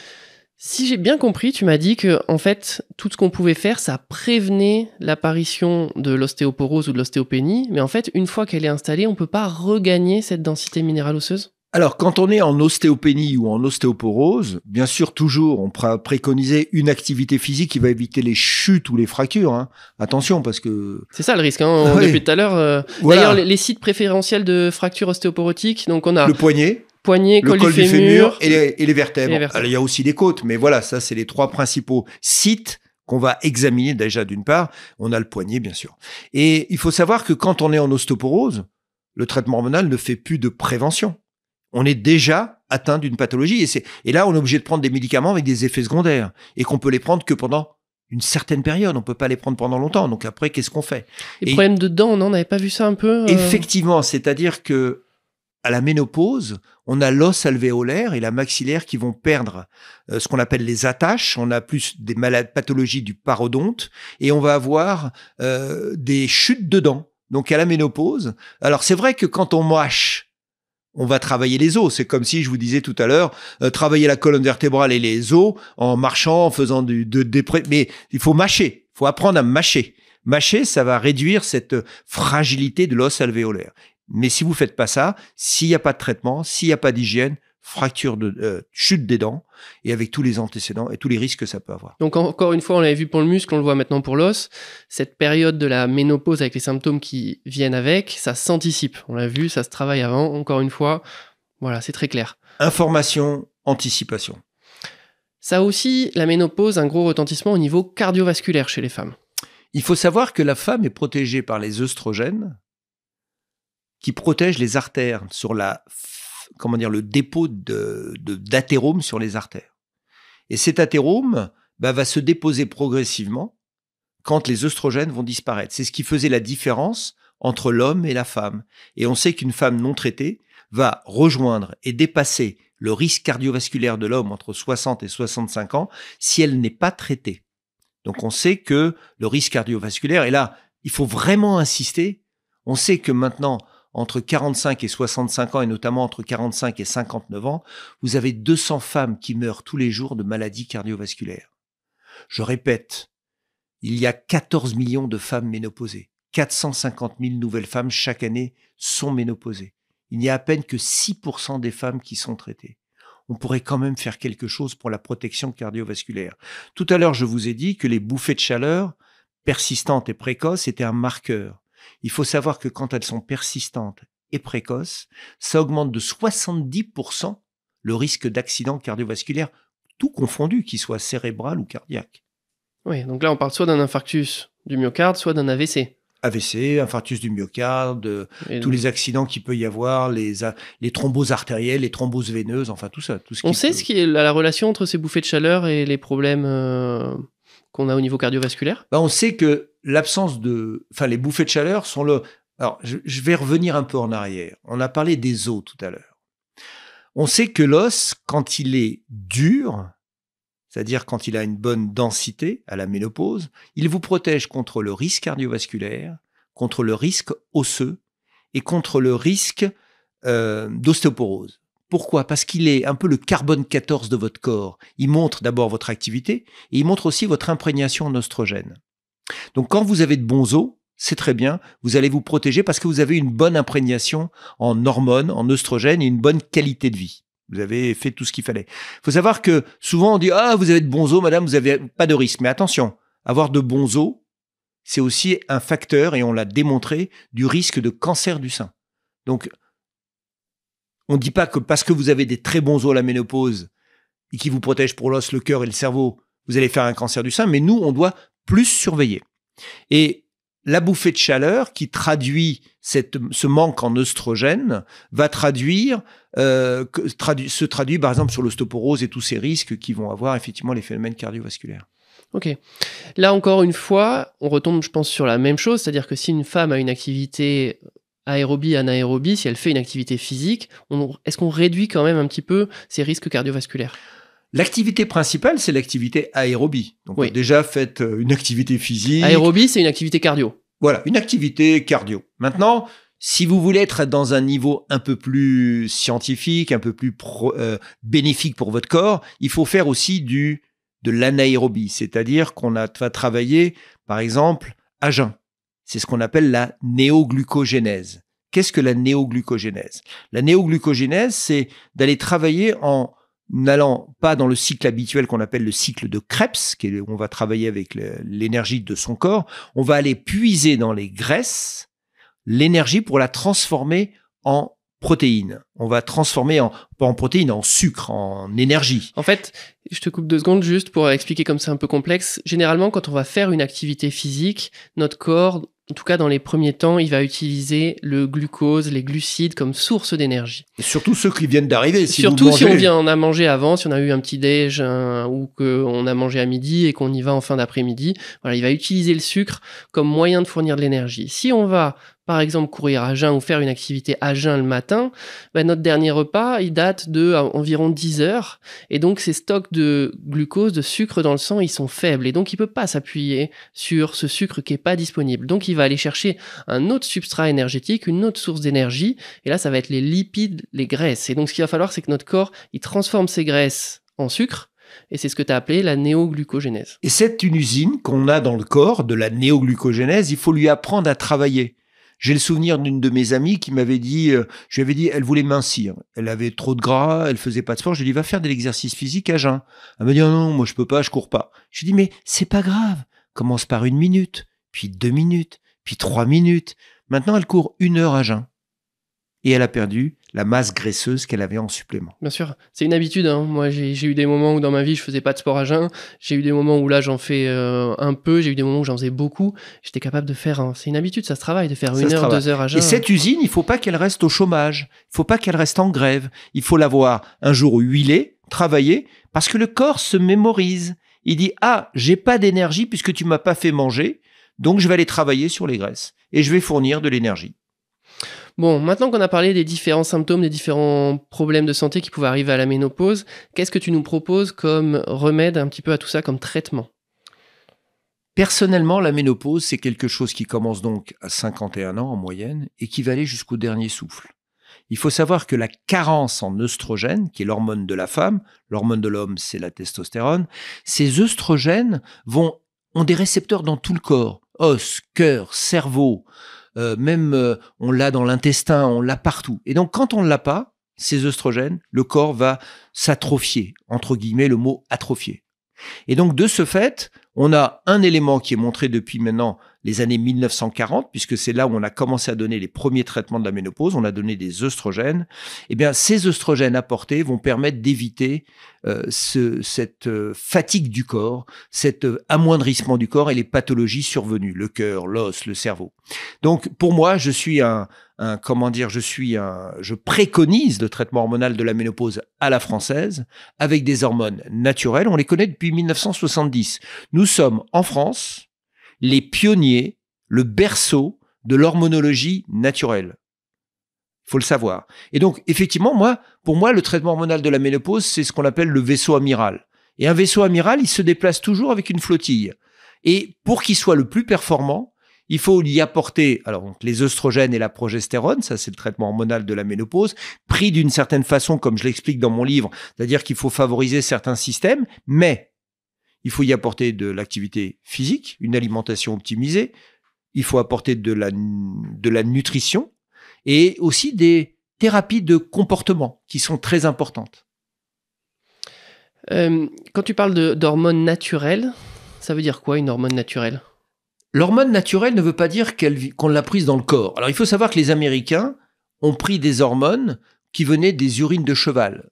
Si j'ai bien compris, tu m'as dit que en fait, tout ce qu'on pouvait faire, ça prévenait l'apparition de l'ostéoporose ou de l'ostéopénie, mais en fait, une fois qu'elle est installée, on peut pas regagner cette densité minérale osseuse? Alors, quand on est en ostéopénie ou en ostéoporose, bien sûr, toujours, on préconiser une activité physique qui va éviter les chutes ou les fractures. Hein. Attention, parce que... C'est ça le risque, hein, Oui. depuis tout à l'heure. Voilà. D'ailleurs, les sites préférentiels de fractures ostéoporotiques, donc on a Le poignet, poignet, le col du fémur et les vertèbres. Et les vertèbres. Alors, il y a aussi les côtes, mais voilà, ça, c'est les 3 principaux sites qu'on va examiner déjà d'une part. On a le poignet, bien sûr. Et il faut savoir que quand on est en ostéoporose, le traitement hormonal ne fait plus de prévention. On est déjà atteint d'une pathologie. Et là, on est obligé de prendre des médicaments avec des effets secondaires et qu'on peut les prendre que pendant une certaine période. On peut pas les prendre pendant longtemps. Donc après, qu'est-ce qu'on fait? Les problèmes de dents, on n'avait pas vu ça un peu Effectivement, c'est-à-dire que à la ménopause, on a l'os alvéolaire et la maxillaire qui vont perdre ce qu'on appelle les attaches. On a plus des pathologies du parodonte et on va avoir des chutes de dents. Donc à la ménopause, alors c'est vrai que quand on mâche, on va travailler les os. C'est comme si je vous disais tout à l'heure, travailler la colonne vertébrale et les os en marchant, en faisant mais il faut mâcher. Il faut apprendre à mâcher. Mâcher, ça va réduire cette fragilité de l'os alvéolaire. Mais si vous faites pas ça, s'il n'y a pas de traitement, s'il n'y a pas d'hygiène, fracture chute des dents, et avec tous les antécédents et tous les risques que ça peut avoir. Donc encore une fois, on l'avait vu pour le muscle, on le voit maintenant pour l'os. Cette période de la ménopause avec les symptômes qui viennent avec, ça s'anticipe. On l'a vu, ça se travaille avant. Encore une fois, voilà, c'est très clair. Information, anticipation. Ça a aussi, la ménopause, un gros retentissement au niveau cardiovasculaire chez les femmes. Il faut savoir que la femme est protégée par les œstrogènes qui protègent les artères sur le dépôt d'athérome sur les artères. Et cet athérome va se déposer progressivement quand les œstrogènes vont disparaître. C'est ce qui faisait la différence entre l'homme et la femme. Et on sait qu'une femme non traitée va rejoindre et dépasser le risque cardiovasculaire de l'homme entre 60 et 65 ans si elle n'est pas traitée. Donc on sait que le risque cardiovasculaire, et là, il faut vraiment insister, on sait que maintenant, entre 45 et 65 ans, et notamment entre 45 et 59 ans, vous avez 200 femmes qui meurent tous les jours de maladies cardiovasculaires. Je répète, il y a 14 millions de femmes ménopausées. 450 000 nouvelles femmes chaque année sont ménopausées. Il n'y a à peine que 6% des femmes qui sont traitées. On pourrait quand même faire quelque chose pour la protection cardiovasculaire. Tout à l'heure, je vous ai dit que les bouffées de chaleur persistantes et précoces étaient un marqueur. Il faut savoir que quand elles sont persistantes et précoces, ça augmente de 70% le risque d'accident cardiovasculaire, tout confondu, qu'il soit cérébral ou cardiaque. Oui, donc là, on parle soit d'un infarctus du myocarde, soit d'un AVC. AVC, infarctus du myocarde, tous les accidents qu'il peut y avoir, les thromboses artérielles, les thromboses veineuses, enfin tout ça. On sait ce qui est la relation entre ces bouffées de chaleur et les problèmes qu'on a au niveau cardiovasculaire? On sait que les bouffées de chaleur sont le... Alors, je vais revenir un peu en arrière. On a parlé des os tout à l'heure. On sait que l'os, quand il est dur, c'est-à-dire quand il a une bonne densité à la ménopause, il vous protège contre le risque cardiovasculaire, contre le risque osseux et contre le risque d'ostéoporose. Pourquoi? Parce qu'il est un peu le carbone 14 de votre corps. Il montre d'abord votre activité et il montre aussi votre imprégnation en oestrogène. Donc quand vous avez de bons os, c'est très bien, vous allez vous protéger parce que vous avez une bonne imprégnation en hormones, en oestrogène et une bonne qualité de vie. Vous avez fait tout ce qu'il fallait. Il faut savoir que souvent on dit « Ah, vous avez de bons os, madame, vous n'avez pas de risque ». Mais attention, avoir de bons os, c'est aussi un facteur, et on l'a démontré, du risque de cancer du sein. Donc, on ne dit pas que parce que vous avez des très bons os à la ménopause et qui vous protègent pour l'os, le cœur et le cerveau, vous allez faire un cancer du sein, mais nous, on doit plus surveiller. Et la bouffée de chaleur qui traduit ce manque en œstrogène va se traduit par exemple sur l'ostéoporose et tous ces risques qui vont avoir effectivement les phénomènes cardiovasculaires. Ok. Là encore une fois, on retombe je pense sur la même chose, c'est-à-dire que si une femme a une activité aérobie, anaérobie, si elle fait une activité physique, est-ce qu'on réduit quand même un petit peu ces risques cardiovasculaires? L'activité principale, c'est l'activité aérobie. Donc, oui. Déjà, faites une activité physique. Aérobie, c'est une activité cardio. Voilà, une activité cardio. Maintenant, si vous voulez être dans un niveau un peu plus scientifique, un peu plus bénéfique pour votre corps, il faut faire aussi de l'anaérobie. C'est-à-dire qu'on va travailler, par exemple, à jeun. C'est ce qu'on appelle la néoglucogénèse. qu'est-ce que la néoglucogénèse? La néoglucogénèse, c'est d'aller travailler en n'allant pas dans le cycle habituel qu'on appelle le cycle de Krebs, où on va travailler avec l'énergie de son corps. On va aller puiser dans les graisses l'énergie pour la transformer en protéines. On va transformer pas en protéines, en sucre, en énergie. En fait, je te coupe 2 secondes juste pour expliquer comme c'est un peu complexe. Généralement, quand on va faire une activité physique, notre corps, en tout cas dans les premiers temps, il va utiliser le glucose, les glucides comme source d'énergie. Et surtout ceux qui viennent d'arriver. Surtout si on a mangé avant, si on a eu un petit déj ou qu'on a mangé à midi et qu'on y va en fin d'après-midi, voilà, il va utiliser le sucre comme moyen de fournir de l'énergie. Si on va par exemple courir à jeun ou faire une activité à jeun le matin, notre dernier repas, il date de environ 10 heures. Et donc, ces stocks de glucose, de sucre dans le sang, ils sont faibles. Et donc, il peut pas s'appuyer sur ce sucre qui est pas disponible. Donc, il va aller chercher un autre substrat énergétique, une autre source d'énergie. Et là, ça va être les lipides, les graisses. Et donc, ce qu'il va falloir, c'est que notre corps, il transforme ces graisses en sucre. Et c'est ce que tu as appelé la néoglucogénèse. Et c'est une usine qu'on a dans le corps, de la néoglucogénèse, il faut lui apprendre à travailler. J'ai le souvenir d'une de mes amies qui m'avait dit, je lui avais dit, elle voulait mincir. Elle avait trop de gras, elle faisait pas de sport. Je lui ai dit, va faire de l'exercice physique à jeun. Elle m'a dit, non, moi je peux pas, je cours pas. Je lui ai dit, mais c'est pas grave. Commence par 1 minute, puis 2 minutes, puis 3 minutes. Maintenant, elle court 1 heure à jeun. Et elle a perdu la masse graisseuse qu'elle avait en supplément. Bien sûr, c'est une habitude. Moi, j'ai eu des moments où dans ma vie, je faisais pas de sport à jeun. J'ai eu des moments où là, j'en fais un peu. J'ai eu des moments où j'en faisais beaucoup. J'étais capable de faire... C'est une habitude, ça se travaille, de faire 1 heure, 2 heures à jeun. Et cette usine, il faut pas qu'elle reste au chômage. Il faut pas qu'elle reste en grève. Il faut l'avoir un jour huilée, travailler, parce que le corps se mémorise. Il dit, ah, j'ai pas d'énergie puisque tu m'as pas fait manger, donc je vais aller travailler sur les graisses. Et je vais fournir de l'énergie. Bon, maintenant qu'on a parlé des différents symptômes, des différents problèmes de santé qui pouvaient arriver à la ménopause, qu'est-ce que tu nous proposes comme remède un petit peu à tout ça, comme traitement? Personnellement, la ménopause, c'est quelque chose qui commence donc à 51 ans en moyenne et qui va aller jusqu'au dernier souffle. Il faut savoir que la carence en œstrogène, qui est l'hormone de la femme, l'hormone de l'homme, c'est la testostérone, ces œstrogènes ont des récepteurs dans tout le corps, os, cœur, cerveau, on l'a dans l'intestin, on l'a partout. Et donc, quand on ne l'a pas, ces œstrogènes, le corps va s'atrophier, entre guillemets, le mot atrophier. Et donc, de ce fait, on a un élément qui est montré depuis maintenant les années 1940, puisque c'est là où on a commencé à donner les premiers traitements de la ménopause, on a donné des œstrogènes. Eh bien, ces œstrogènes apportés vont permettre d'éviter cette fatigue du corps, cet amoindrissement du corps et les pathologies survenues, le cœur, l'os, le cerveau. Donc, pour moi, je préconise le traitement hormonal de la ménopause à la française, avec des hormones naturelles. On les connaît depuis 1970. Nous sommes, en France, les pionniers, le berceau de l'hormonologie naturelle. Il faut le savoir. Et donc, effectivement, pour moi, le traitement hormonal de la ménopause, c'est ce qu'on appelle le vaisseau amiral. Et un vaisseau amiral, il se déplace toujours avec une flottille. Et pour qu'il soit le plus performant, il faut y apporter donc, les œstrogènes et la progestérone, ça c'est le traitement hormonal de la ménopause, pris d'une certaine façon, comme je l'explique dans mon livre, c'est-à-dire qu'il faut favoriser certains systèmes, mais il faut y apporter de l'activité physique, une alimentation optimisée, il faut apporter de la nutrition et aussi des thérapies de comportement qui sont très importantes. Quand tu parles d'hormones naturelles, ça veut dire quoi une hormone naturelle ? L'hormone naturelle ne veut pas dire qu'on l'a prise dans le corps. Alors il faut savoir que les Américains ont pris des hormones qui venaient des urines de cheval.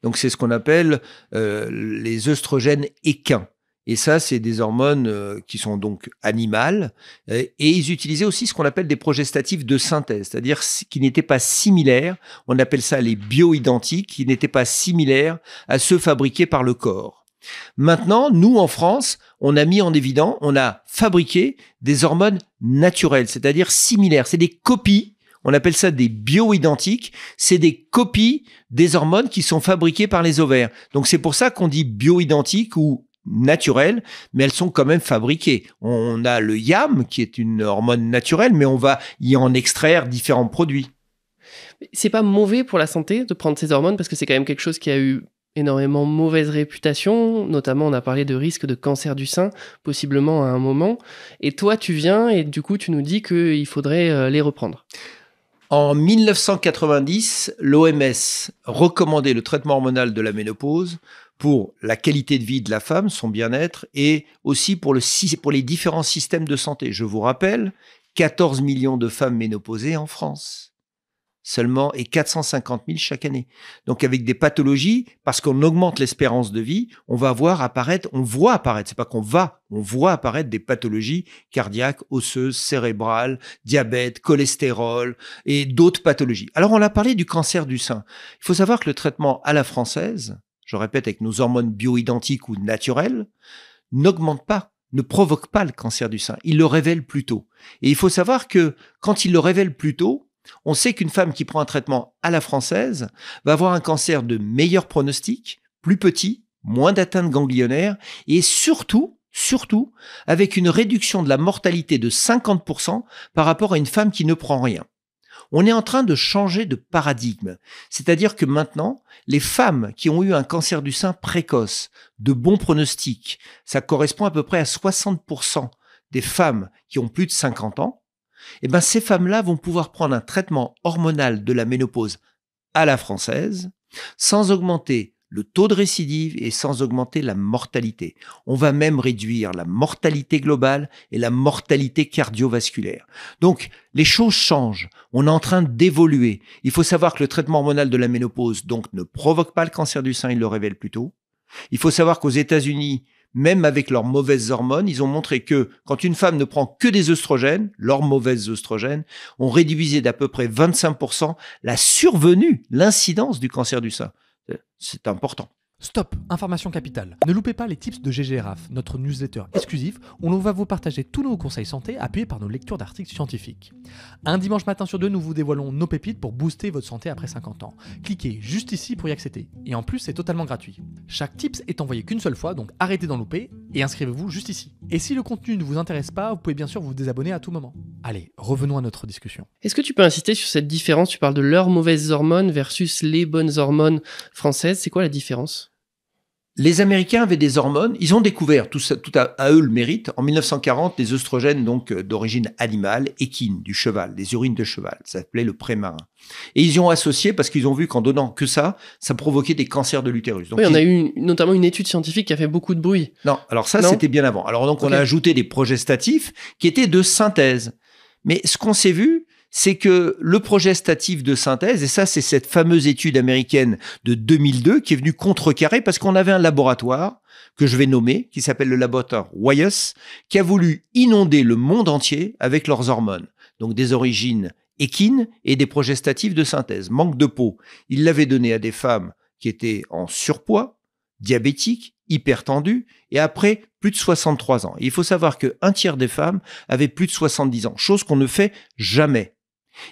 Donc c'est ce qu'on appelle les œstrogènes équins. Et ça, c'est des hormones qui sont donc animales. Et ils utilisaient aussi ce qu'on appelle des progestatifs de synthèse, c'est-à-dire qui n'étaient pas similaires. On appelle ça les bioidentiques, qui n'étaient pas similaires à ceux fabriqués par le corps. Maintenant, nous, en France, on a fabriqué des hormones naturelles, c'est-à-dire similaires. C'est des copies. On appelle ça des bioidentiques. C'est des copies des hormones qui sont fabriquées par les ovaires. Donc, c'est pour ça qu'on dit bioidentiques ou naturelles, mais elles sont quand même fabriquées. On a le YAM, qui est une hormone naturelle, mais on va y en extraire différents produits. C'est pas mauvais pour la santé de prendre ces hormones, parce que c'est quand même quelque chose qui a eu énormément mauvaise réputation, notamment on a parlé de risque de cancer du sein, possiblement à un moment. Et toi, tu viens et du coup, tu nous dis qu'il faudrait les reprendre. En 1990, l'OMS recommandait le traitement hormonal de la ménopause pour la qualité de vie de la femme, son bien-être, et aussi pour les différents systèmes de santé. Je vous rappelle, 14 millions de femmes ménopausées en France seulement, et 450 000 chaque année. Donc avec des pathologies, parce qu'on augmente l'espérance de vie, on voit apparaître, c'est pas qu'on va, on voit apparaître des pathologies cardiaques, osseuses, cérébrales, diabète, cholestérol et d'autres pathologies. Alors on a parlé du cancer du sein. Il faut savoir que le traitement à la française, je répète, avec nos hormones bioidentiques ou naturelles, n'augmente pas, ne provoque pas le cancer du sein. Il le révèle plus tôt. Et il faut savoir que quand il le révèle plus tôt, on sait qu'une femme qui prend un traitement à la française va avoir un cancer de meilleur pronostic, plus petit, moins d'atteinte ganglionnaire et surtout, avec une réduction de la mortalité de 50% par rapport à une femme qui ne prend rien. On est en train de changer de paradigme. C'est-à-dire que maintenant, les femmes qui ont eu un cancer du sein précoce, de bon pronostic, ça correspond à peu près à 60% des femmes qui ont plus de 50 ans, eh ben, ces femmes-là vont pouvoir prendre un traitement hormonal de la ménopause à la française sans augmenter le taux de récidive et sans augmenter la mortalité. On va même réduire la mortalité globale et la mortalité cardiovasculaire. Donc, les choses changent. On est en train d'évoluer. Il faut savoir que le traitement hormonal de la ménopause donc ne provoque pas le cancer du sein, il le révèle plus tôt. Il faut savoir qu'aux États-Unis, même avec leurs mauvaises hormones, ils ont montré que quand une femme ne prend que des œstrogènes, leurs mauvaises œstrogènes, on réduisait d'à peu près 25% la survenue, l'incidence du cancer du sein. C'est important. Stop, information capitale. Ne loupez pas les tips de GGRAF, notre newsletter exclusif où l'on va vous partager tous nos conseils santé appuyés par nos lectures d'articles scientifiques. Un dimanche matin sur deux, nous vous dévoilons nos pépites pour booster votre santé après 50 ans. Cliquez juste ici pour y accéder. Et en plus, c'est totalement gratuit. Chaque tips est envoyé qu'une seule fois, donc arrêtez d'en louper et inscrivez-vous juste ici. Et si le contenu ne vous intéresse pas, vous pouvez bien sûr vous désabonner à tout moment. Allez, revenons à notre discussion. Est-ce que tu peux insister sur cette différence? Tu parles de leurs mauvaises hormones versus les bonnes hormones françaises. C'est quoi la différence? Les Américains avaient des hormones, ils ont découvert, tout à eux le mérite, en 1940, des œstrogènes donc d'origine animale, équine, du cheval, des urines de cheval, ça s'appelait le pré-marin. Et ils y ont associé parce qu'ils ont vu qu'en donnant que ça provoquait des cancers de l'utérus. Donc, oui, on a eu notamment une étude scientifique qui a fait beaucoup de bruit. Non, alors ça c'était bien avant. Alors donc on a ajouté des progestatifs qui étaient de synthèse. Mais ce qu'on s'est vu, c'est que le progestatif de synthèse, et ça c'est cette fameuse étude américaine de 2002 qui est venue contrecarrer parce qu'on avait un laboratoire que je vais nommer, qui s'appelle le laboratoire Wyeth, qui a voulu inonder le monde entier avec leurs hormones, donc des origines équines et des progestatifs de synthèse. Manque de peau, ils l'avaient donné à des femmes qui étaient en surpoids, diabétiques, hypertendues, et après plus de 63 ans. Et il faut savoir qu'un tiers des femmes avaient plus de 70 ans, chose qu'on ne fait jamais.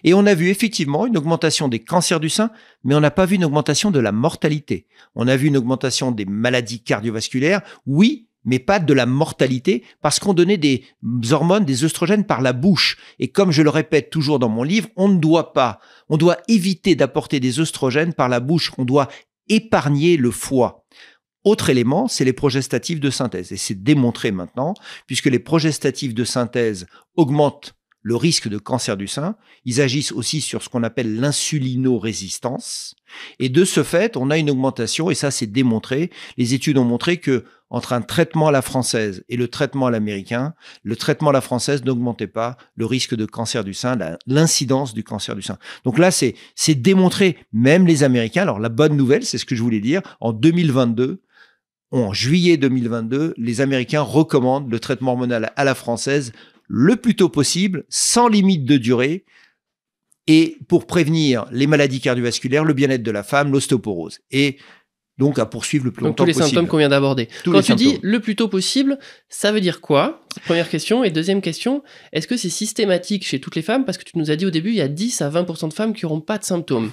Et on a vu effectivement une augmentation des cancers du sein, mais on n'a pas vu une augmentation de la mortalité. On a vu une augmentation des maladies cardiovasculaires, oui, mais pas de la mortalité, parce qu'on donnait des hormones, des œstrogènes par la bouche. Et comme je le répète toujours dans mon livre, on doit éviter d'apporter des œstrogènes par la bouche, on doit épargner le foie. Autre élément, c'est les progestatifs de synthèse. Et c'est démontré maintenant, puisque les progestatifs de synthèse augmentent le risque de cancer du sein. Ils agissent aussi sur ce qu'on appelle l'insulinorésistance. Et de ce fait, on a une augmentation, et ça c'est démontré. Les études ont montré que entre un traitement à la française et le traitement à l'américain, le traitement à la française n'augmentait pas le risque de cancer du sein, l'incidence du cancer du sein. Donc là, c'est démontré, même les Américains. Alors la bonne nouvelle, c'est ce que je voulais dire, en 2022, en juillet 2022, les Américains recommandent le traitement hormonal à la française le plus tôt possible, sans limite de durée, et pour prévenir les maladies cardiovasculaires, le bien-être de la femme, l'ostéoporose. Et donc à poursuivre le plus longtemps possible. Donc tous les symptômes qu'on vient d'aborder. Quand tu dis le plus tôt possible, ça veut dire quoi? Première question. Et deuxième question, est-ce que c'est systématique chez toutes les femmes? Parce que tu nous as dit au début, il y a 10 à 20% de femmes qui n'auront pas de symptômes.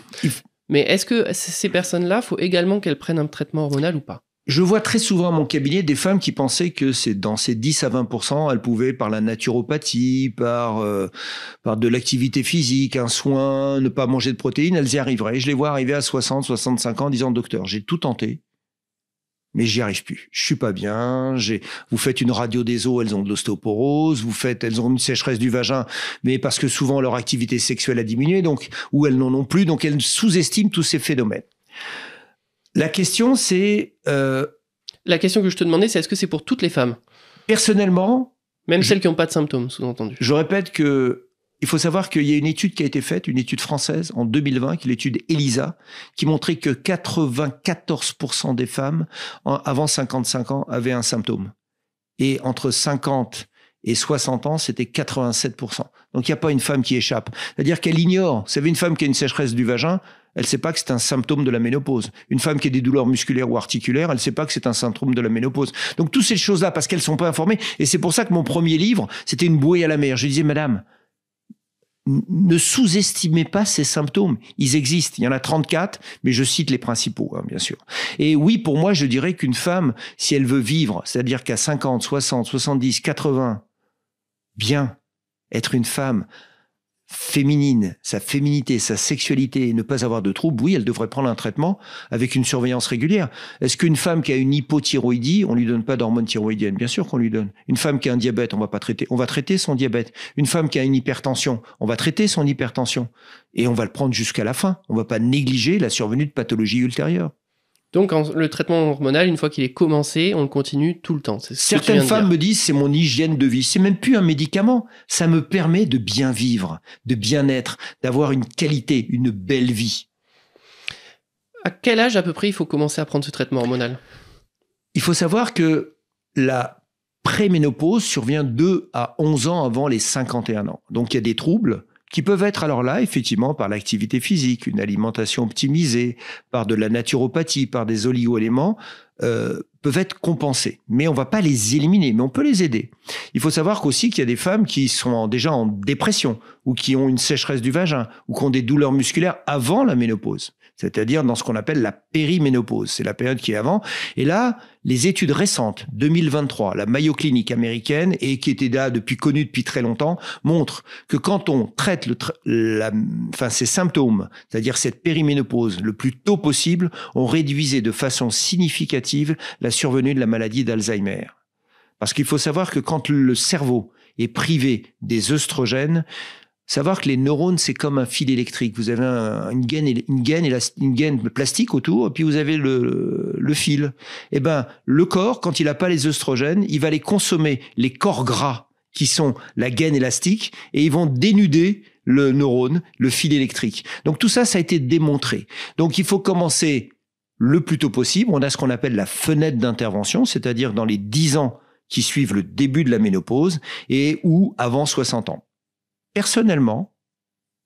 Mais est-ce que ces personnes-là, il faut également qu'elles prennent un traitement hormonal ou pas? Je vois très souvent à mon cabinet des femmes qui pensaient que c'est dans ces 10 à 20%, elles pouvaient, par la naturopathie, par de l'activité physique, un soin, ne pas manger de protéines, elles y arriveraient. Je les vois arriver à 60, 65 ans en disant « Docteur, j'ai tout tenté. mais j'y arrive plus. Je suis pas bien. Vous faites une radio des os, elles ont de l'ostéoporose. Elles ont une sécheresse du vagin, mais parce que souvent leur activité sexuelle a diminué, donc, ou elles n'en ont plus, donc elles sous-estiment tous ces phénomènes. La question, c'est... La question que je te demandais, c'est est-ce que c'est pour toutes les femmes ? Personnellement... Même celles qui n'ont pas de symptômes, sous-entendu. Je répète que il faut savoir qu'il y a une étude qui a été faite, une étude française en 2020, qui est l'étude ELISA, qui montrait que 94% des femmes avant 55 ans avaient un symptôme. Et entre 50 et 60 ans, c'était 87%. Donc il n'y a pas une femme qui échappe. C'est-à-dire qu'elle ignore. Vous savez, une femme qui a une sécheresse du vagin, elle ne sait pas que c'est un symptôme de la ménopause. Une femme qui a des douleurs musculaires ou articulaires, elle ne sait pas que c'est un symptôme de la ménopause. Donc toutes ces choses-là, parce qu'elles ne sont pas informées. Et c'est pour ça que mon premier livre, c'était une bouée à la mer. Je disais, madame, ne sous-estimez pas ces symptômes. Ils existent. Il y en a 34, mais je cite les principaux, bien sûr. Et oui, pour moi, je dirais qu'une femme, si elle veut vivre, c'est-à-dire qu'à 50, 60, 70, 80, bien, être une femme féminine, sa féminité, sa sexualité, et ne pas avoir de troubles, oui, elle devrait prendre un traitement avec une surveillance régulière. Est-ce qu'une femme qui a une hypothyroïdie, on lui donne pas d'hormones thyroïdiennes? Bien sûr qu'on lui donne. Une femme qui a un diabète, on va pas traiter. On va traiter son diabète. Une femme qui a une hypertension, on va traiter son hypertension. Et on va le prendre jusqu'à la fin. On va pas négliger la survenue de pathologies ultérieures. Donc, le traitement hormonal, une fois qu'il est commencé, on le continue tout le temps. Certaines femmes me disent, c'est mon hygiène de vie. C'est même plus un médicament. Ça me permet de bien vivre, de bien être, d'avoir une qualité, une belle vie. À quel âge, à peu près, il faut commencer à prendre ce traitement hormonal ? Il faut savoir que la préménopause survient 2 à 11 ans avant les 51 ans. Donc, il y a des troubles qui peuvent être alors là, effectivement, par l'activité physique, une alimentation optimisée, par de la naturopathie, par des oligo-éléments, peuvent être compensés. Mais on ne va pas les éliminer, mais on peut les aider. Il faut savoir qu'aussi qu'il y a des femmes qui sont déjà en dépression, ou qui ont une sécheresse du vagin, ou qui ont des douleurs musculaires avant la ménopause. C'est-à-dire dans ce qu'on appelle la périménopause. C'est la période qui est avant. Et là, les études récentes, 2023, la Mayo Clinic américaine, et qui était là connue depuis très longtemps, montrent que quand on traite ces symptômes, c'est-à-dire cette périménopause, le plus tôt possible, on réduisait de façon significative la survenue de la maladie d'Alzheimer. Parce qu'il faut savoir que quand le cerveau est privé des œstrogènes, savoir que les neurones, c'est comme un fil électrique. Vous avez une gaine plastique autour, et puis vous avez le fil. Eh ben, le corps, quand il n'a pas les œstrogènes, il va aller consommer les corps gras qui sont la gaine élastique, et ils vont dénuder le neurone, le fil électrique. Donc tout ça, ça a été démontré. Donc il faut commencer le plus tôt possible. On a ce qu'on appelle la fenêtre d'intervention, c'est-à-dire dans les 10 ans qui suivent le début de la ménopause, ou avant 60 ans. Personnellement,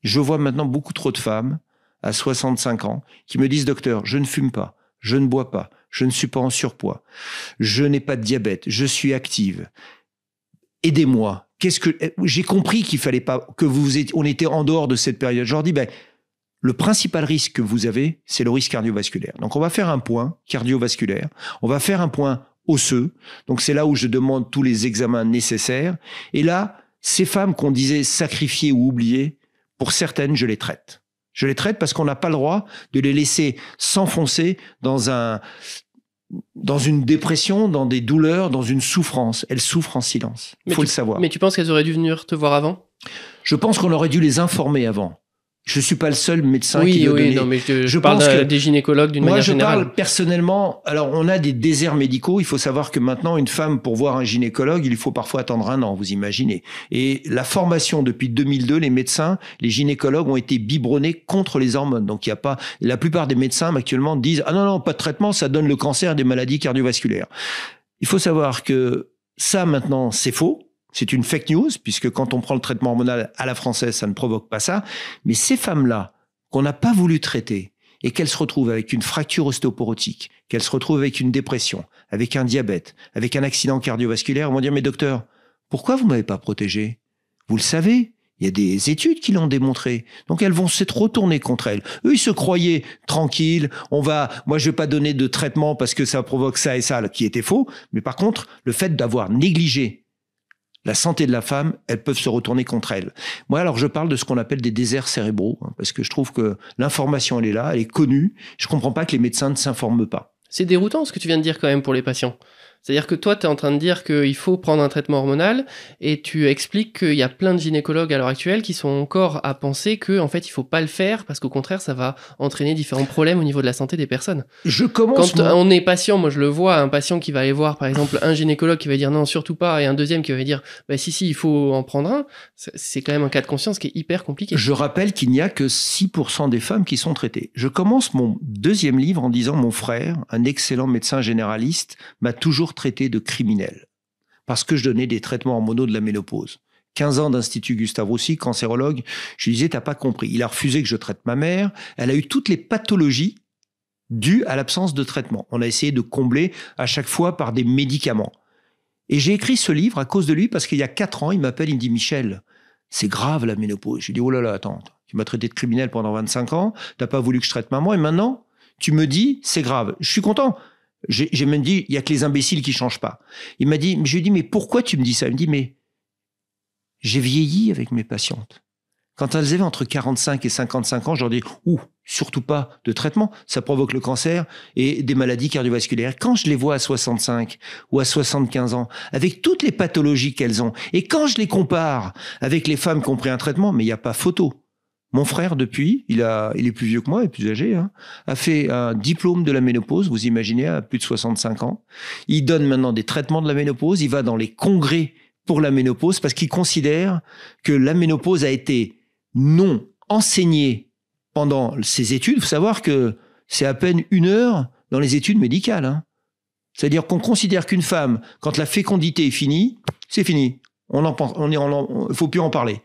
je vois maintenant beaucoup trop de femmes à 65 ans qui me disent « Docteur, je ne fume pas, je ne bois pas, je ne suis pas en surpoids, je n'ai pas de diabète, je suis active. Aidez-moi. » J'ai compris qu'il fallait pas on était en dehors de cette période. Je leur dis le principal risque que vous avez, c'est le risque cardiovasculaire. Donc on va faire un point cardiovasculaire, on va faire un point osseux. Donc c'est là où je demande tous les examens nécessaires. Et là, ces femmes qu'on disait sacrifiées ou oubliées, pour certaines, je les traite. Je les traite parce qu'on n'a pas le droit de les laisser s'enfoncer dans une dépression, dans des douleurs, dans une souffrance. Elles souffrent en silence. Il faut le savoir. Mais tu penses qu'elles auraient dû venir te voir avant ? Je pense qu'on aurait dû les informer avant. Je suis pas le seul médecin qui doit donner. Oui, non, mais je parle des gynécologues d'une manière générale. Moi, je parle personnellement. Alors, on a des déserts médicaux. Il faut savoir que maintenant, une femme, pour voir un gynécologue, il faut parfois attendre 1 an, vous imaginez. Et la formation, depuis 2002, les médecins, les gynécologues ont été biberonnés contre les hormones. Donc, il y a pas, la plupart des médecins, actuellement, disent, ah non, pas de traitement, ça donne le cancer et des maladies cardiovasculaires. Il faut savoir que ça, maintenant, c'est faux. C'est une fake news, puisque quand on prend le traitement hormonal à la française, ça ne provoque pas ça. Mais ces femmes-là, qu'on n'a pas voulu traiter, et qu'elles se retrouvent avec une fracture ostéoporotique, qu'elles se retrouvent avec une dépression, avec un diabète, avec un accident cardiovasculaire, vont dire, mais docteur, pourquoi vous ne m'avez pas protégé? Vous le savez, il y a des études qui l'ont démontré. Donc elles vont s'être retournées contre elles. Eux, ils se croyaient tranquilles. Moi, je vais pas donner de traitement parce que ça provoque ça et ça, qui était faux. Mais par contre, le fait d'avoir négligé la santé de la femme, elles peuvent se retourner contre elle. Moi, alors, je parle de ce qu'on appelle des déserts cérébraux, parce que je trouve que l'information, elle est là, elle est connue. Je comprends pas que les médecins ne s'informent pas. C'est déroutant ce que tu viens de dire quand même pour les patients. C'est-à-dire que toi, tu es en train de dire qu'il faut prendre un traitement hormonal et tu expliques qu'il y a plein de gynécologues à l'heure actuelle qui sont encore à penser qu'en fait, il faut pas le faire parce qu'au contraire, ça va entraîner différents problèmes au niveau de la santé des personnes. Quand on est patient, moi je le vois, un patient qui va aller voir par exemple un gynécologue qui va dire non, surtout pas, et un deuxième qui va dire bah si, il faut en prendre un, c'est quand même un cas de conscience qui est hyper compliqué. Je rappelle qu'il n'y a que 6% des femmes qui sont traitées. Je commence mon deuxième livre en disant mon frère, un excellent médecin généraliste, m'a toujours traité de criminel parce que je donnais des traitements hormonaux de la ménopause. 15 ans d'Institut Gustave Roussy, cancérologue, je lui disais t'as pas compris. Il a refusé que je traite ma mère, elle a eu toutes les pathologies dues à l'absence de traitement. On a essayé de combler à chaque fois par des médicaments. Et j'ai écrit ce livre à cause de lui parce qu'il y a 4 ans, il m'appelle, il me dit Michel, c'est grave la ménopause. Je lui dis oh là là, attends, tu m'as traité de criminel pendant 25 ans, t'as pas voulu que je traite maman et maintenant tu me dis c'est grave. Je suis content. J'ai même dit, il y a que les imbéciles qui changent pas. Il m'a dit, je lui ai dit, mais pourquoi tu me dis ça? Il me dit, mais j'ai vieilli avec mes patientes. Quand elles avaient entre 45 et 55 ans, je leur dis, surtout pas de traitement, ça provoque le cancer et des maladies cardiovasculaires. Quand je les vois à 65 ou à 75 ans, avec toutes les pathologies qu'elles ont, et quand je les compare avec les femmes qui ont pris un traitement, mais il n'y a pas photo. Mon frère, depuis, il est plus vieux que moi, il est plus âgé, a fait un diplôme de la ménopause, vous imaginez, à plus de 65 ans. Il donne maintenant des traitements de la ménopause, il va dans les congrès pour la ménopause parce qu'il considère que la ménopause a été non enseignée pendant ses études. Il faut savoir que c'est à peine 1 heure dans les études médicales. C'est-à-dire qu'on considère qu'une femme, quand la fécondité est finie, c'est fini. Il faut plus en parler.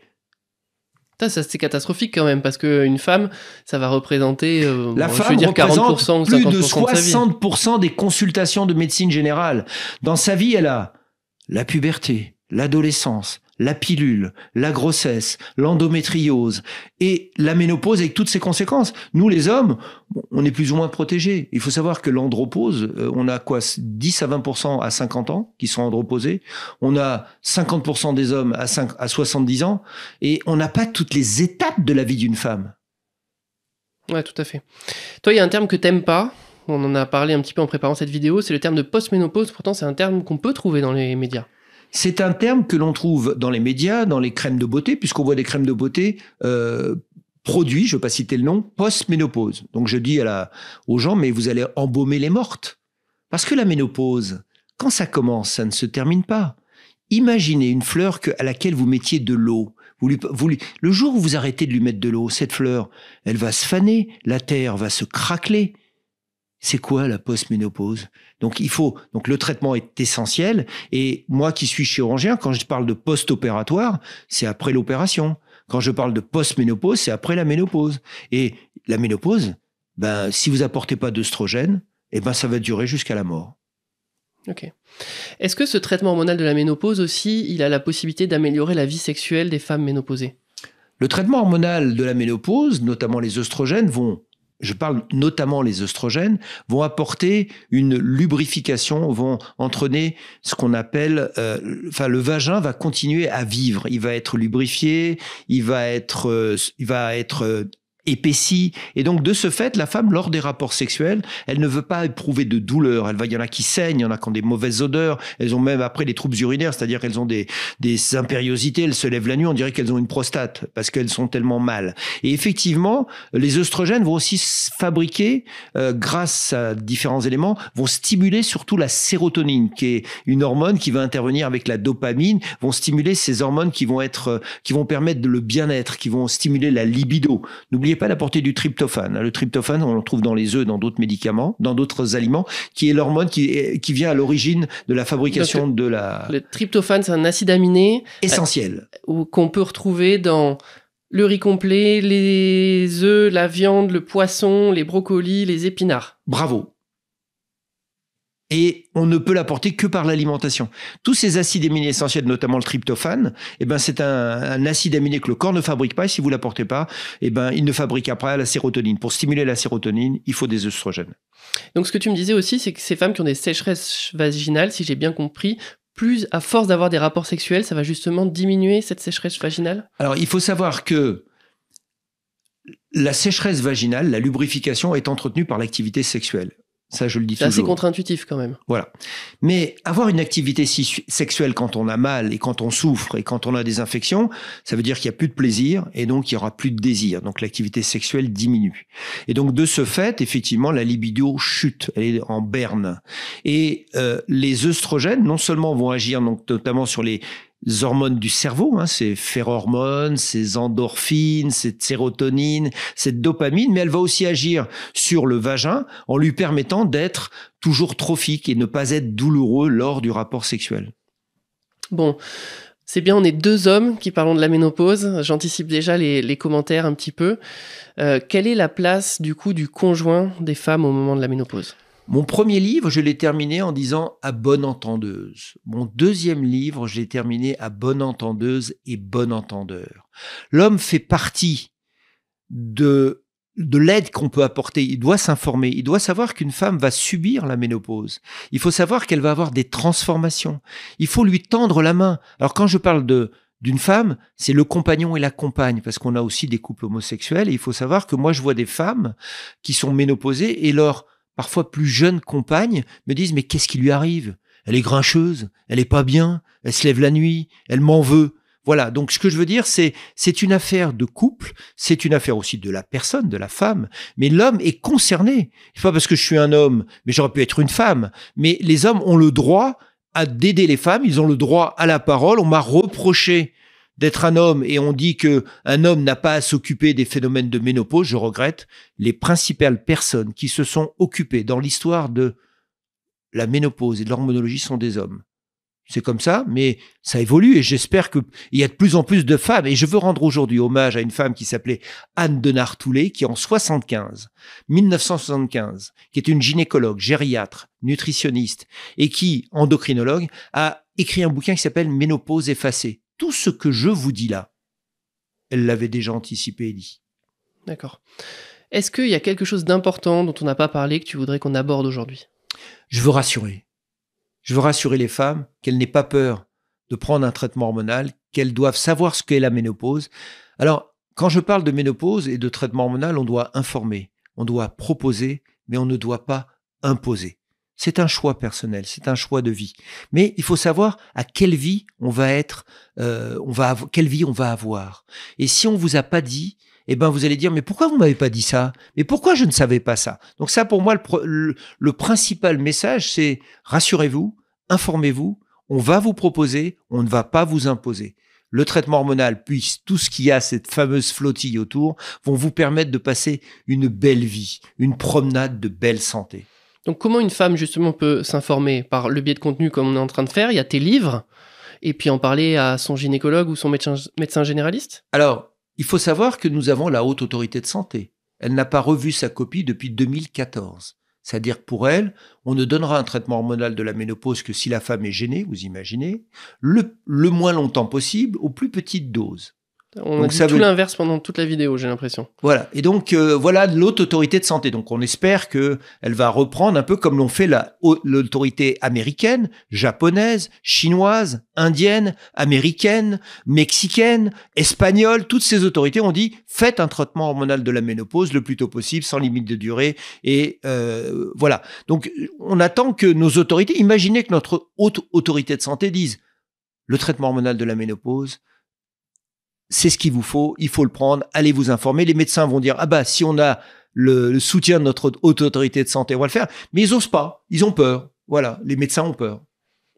Ça, c'est catastrophique quand même, parce qu'une femme, ça va représenter la femme représente 40% ou 50% plus de 60% des consultations de médecine générale. Dans sa vie, elle a la puberté, l'adolescence, la pilule, la grossesse, l'endométriose et la ménopause avec toutes ses conséquences. Nous, les hommes, on est plus ou moins protégés. Il faut savoir que l'andropause, on a 10 à 20% à 50 ans qui sont androposés. On a 50% des hommes à 70 ans et on n'a pas toutes les étapes de la vie d'une femme. Ouais, tout à fait. Toi, il y a un terme que t'aimes pas. On en a parlé un petit peu en préparant cette vidéo. C'est le terme de post-ménopause. Pourtant, c'est un terme qu'on peut trouver dans les médias. C'est un terme que l'on trouve dans les médias, dans les crèmes de beauté, puisqu'on voit des crèmes de beauté produits, je ne veux pas citer le nom, post-ménopause. Donc je dis aux gens, mais vous allez embaumer les mortes. Parce que la ménopause, quand ça commence, ça ne se termine pas. Imaginez une fleur à laquelle vous mettiez de l'eau. Le jour où vous arrêtez de lui mettre de l'eau, cette fleur, elle va se faner, la terre va se craqueler. C'est quoi la post-ménopause ? Donc le traitement est essentiel. Et moi qui suis chirurgien, quand je parle de post-opératoire, c'est après l'opération. Quand je parle de post-ménopause, c'est après la ménopause. Et la ménopause, si vous apportez pas d'œstrogène, ça va durer jusqu'à la mort. Ok. Est-ce que ce traitement hormonal de la ménopause aussi, il a la possibilité d'améliorer la vie sexuelle des femmes ménopausées ? Le traitement hormonal de la ménopause, notamment les œstrogènes, les œstrogènes, vont apporter une lubrification, vont entraîner ce qu'on appelle... le vagin va continuer à vivre. Il va être lubrifié, il va être épaissi. Et donc, de ce fait, la femme, lors des rapports sexuels, elle ne veut pas éprouver de douleur. Il y en a qui saignent, il y en a qui ont des mauvaises odeurs. Elles ont même après des troubles urinaires, c'est-à-dire qu'elles ont des impériosités. Elles se lèvent la nuit, on dirait qu'elles ont une prostate parce qu'elles sont tellement mal. Et effectivement, les œstrogènes vont aussi fabriquer, grâce à différents éléments, vont stimuler surtout la sérotonine, qui est une hormone qui va intervenir avec la dopamine, vont stimuler ces hormones qui vont permettre le bien-être, qui vont stimuler la libido. N'oubliez pas l'apporter du tryptophane. Le tryptophane, on le trouve dans les œufs, dans d'autres médicaments, dans d'autres aliments, qui est l'hormone qui vient à l'origine de la fabrication de la... Le tryptophane, c'est un acide aminé essentiel. Qu'on peut retrouver dans le riz complet, les œufs, la viande, le poisson, les brocolis, les épinards. Bravo. Et on ne peut l'apporter que par l'alimentation. Tous ces acides aminés essentiels, notamment le tryptophane, c'est un acide aminé que le corps ne fabrique pas. Et si vous l'apportez pas, il ne fabrique après la sérotonine. Pour stimuler la sérotonine, il faut des œstrogènes. Donc ce que tu me disais aussi, c'est que ces femmes qui ont des sécheresses vaginales, si j'ai bien compris, plus à force d'avoir des rapports sexuels, ça va justement diminuer cette sécheresse vaginale ? Alors il faut savoir que la sécheresse vaginale, la lubrification est entretenue par l'activité sexuelle. Ça, je le dis C'est assez toujours. contre-intuitif quand même. Voilà. Mais avoir une activité sexuelle quand on a mal et quand on souffre et quand on a des infections, ça veut dire qu'il n'y a plus de plaisir et donc il n'y aura plus de désir. Donc l'activité sexuelle diminue. Et donc de ce fait, effectivement, la libido chute, elle est en berne. Et les œstrogènes, non seulement vont agir donc, notamment sur les hormones du cerveau, ces phérormones, ces endorphines, cette sérotonine, cette dopamine, mais elle va aussi agir sur le vagin en lui permettant d'être toujours trophique et ne pas être douloureux lors du rapport sexuel. Bon, c'est bien, on est 2 hommes qui parlons de la ménopause. J'anticipe déjà les commentaires un petit peu. Quelle est la place du coup du conjoint des femmes au moment de la ménopause ? Mon premier livre, je l'ai terminé en disant « à bonne entendeuse ». Mon deuxième livre, je l'ai terminé « à bonne entendeuse et bon entendeur ». L'homme fait partie de l'aide qu'on peut apporter. Il doit s'informer. Il doit savoir qu'une femme va subir la ménopause. Il faut savoir qu'elle va avoir des transformations. Il faut lui tendre la main. Alors quand je parle d'une femme, c'est le compagnon et la compagne, parce qu'on a aussi des couples homosexuels. Et il faut savoir que moi, je vois des femmes qui sont ménopausées et leur parfois plus jeunes compagnes me disent « mais qu'est-ce qui lui arrive ? Elle est grincheuse, elle est pas bien, elle se lève la nuit, elle m'en veut. » Voilà, donc ce que je veux dire, c'est une affaire de couple, c'est une affaire aussi de la personne, de la femme, mais l'homme est concerné. C'est pas parce que je suis un homme, mais j'aurais pu être une femme. Mais les hommes ont le droit d'aider les femmes, ils ont le droit à la parole. On m'a reproché d'être un homme et on dit que un homme n'a pas à s'occuper des phénomènes de ménopause. Je regrette. Les principales personnes qui se sont occupées dans l'histoire de la ménopause et de l'hormonologie sont des hommes. C'est comme ça, mais ça évolue et j'espère qu'il y a de plus en plus de femmes. Et je veux rendre aujourd'hui hommage à une femme qui s'appelait Anne de Nartoulet, qui en 1975, qui était une gynécologue, gériatre, nutritionniste et qui, endocrinologue, a écrit un bouquin qui s'appelle Ménopause effacée. Tout ce que je vous dis là, elle l'avait déjà anticipé et dit. D'accord. Est-ce qu'il y a quelque chose d'important dont on n'a pas parlé que tu voudrais qu'on aborde aujourd'hui ? Je veux rassurer. Je veux rassurer les femmes qu'elles n'aient pas peur de prendre un traitement hormonal, qu'elles doivent savoir ce qu'est la ménopause. Alors, quand je parle de ménopause et de traitement hormonal, on doit informer, on doit proposer, mais on ne doit pas imposer. C'est un choix personnel, c'est un choix de vie. Mais il faut savoir à quelle vie on va être, quelle vie on va avoir. Et si on vous a pas dit, eh ben vous allez dire mais pourquoi vous m'avez pas dit ça ? Mais pourquoi je ne savais pas ça ? Donc ça pour moi le principal message c'est rassurez-vous, informez-vous, on va vous proposer, on ne va pas vous imposer. Le traitement hormonal puis tout ce qu'il y a cette fameuse flottille autour vont vous permettre de passer une belle vie, une promenade de belle santé. Donc comment une femme justement peut s'informer par le biais de contenu comme on est en train de faire ? Il y a tes livres et puis en parler à son gynécologue ou son médecin généraliste ? Alors il faut savoir que nous avons la Haute Autorité de Santé. Elle n'a pas revu sa copie depuis 2014. C'est-à-dire que pour elle, on ne donnera un traitement hormonal de la ménopause que si la femme est gênée, vous imaginez, le moins longtemps possible, aux plus petites doses. On a dit tout l'inverse pendant toute la vidéo, j'ai l'impression. Voilà. Et donc, voilà l'Haute Autorité de Santé. Donc, on espère qu'elle va reprendre un peu comme l'ont fait l'autorité américaine, japonaise, chinoise, indienne, américaine, mexicaine, espagnole. Toutes ces autorités ont dit, faites un traitement hormonal de la ménopause le plus tôt possible, sans limite de durée. Et voilà. Donc, on attend que nos autorités, imaginez que notre Haute Autorité de Santé dise, le traitement hormonal de la ménopause, c'est ce qu'il vous faut, il faut le prendre, allez vous informer. Les médecins vont dire, ah bah, si on a le soutien de notre haute autorité de santé, on va le faire. Mais ils osent pas, ils ont peur. Voilà, les médecins ont peur.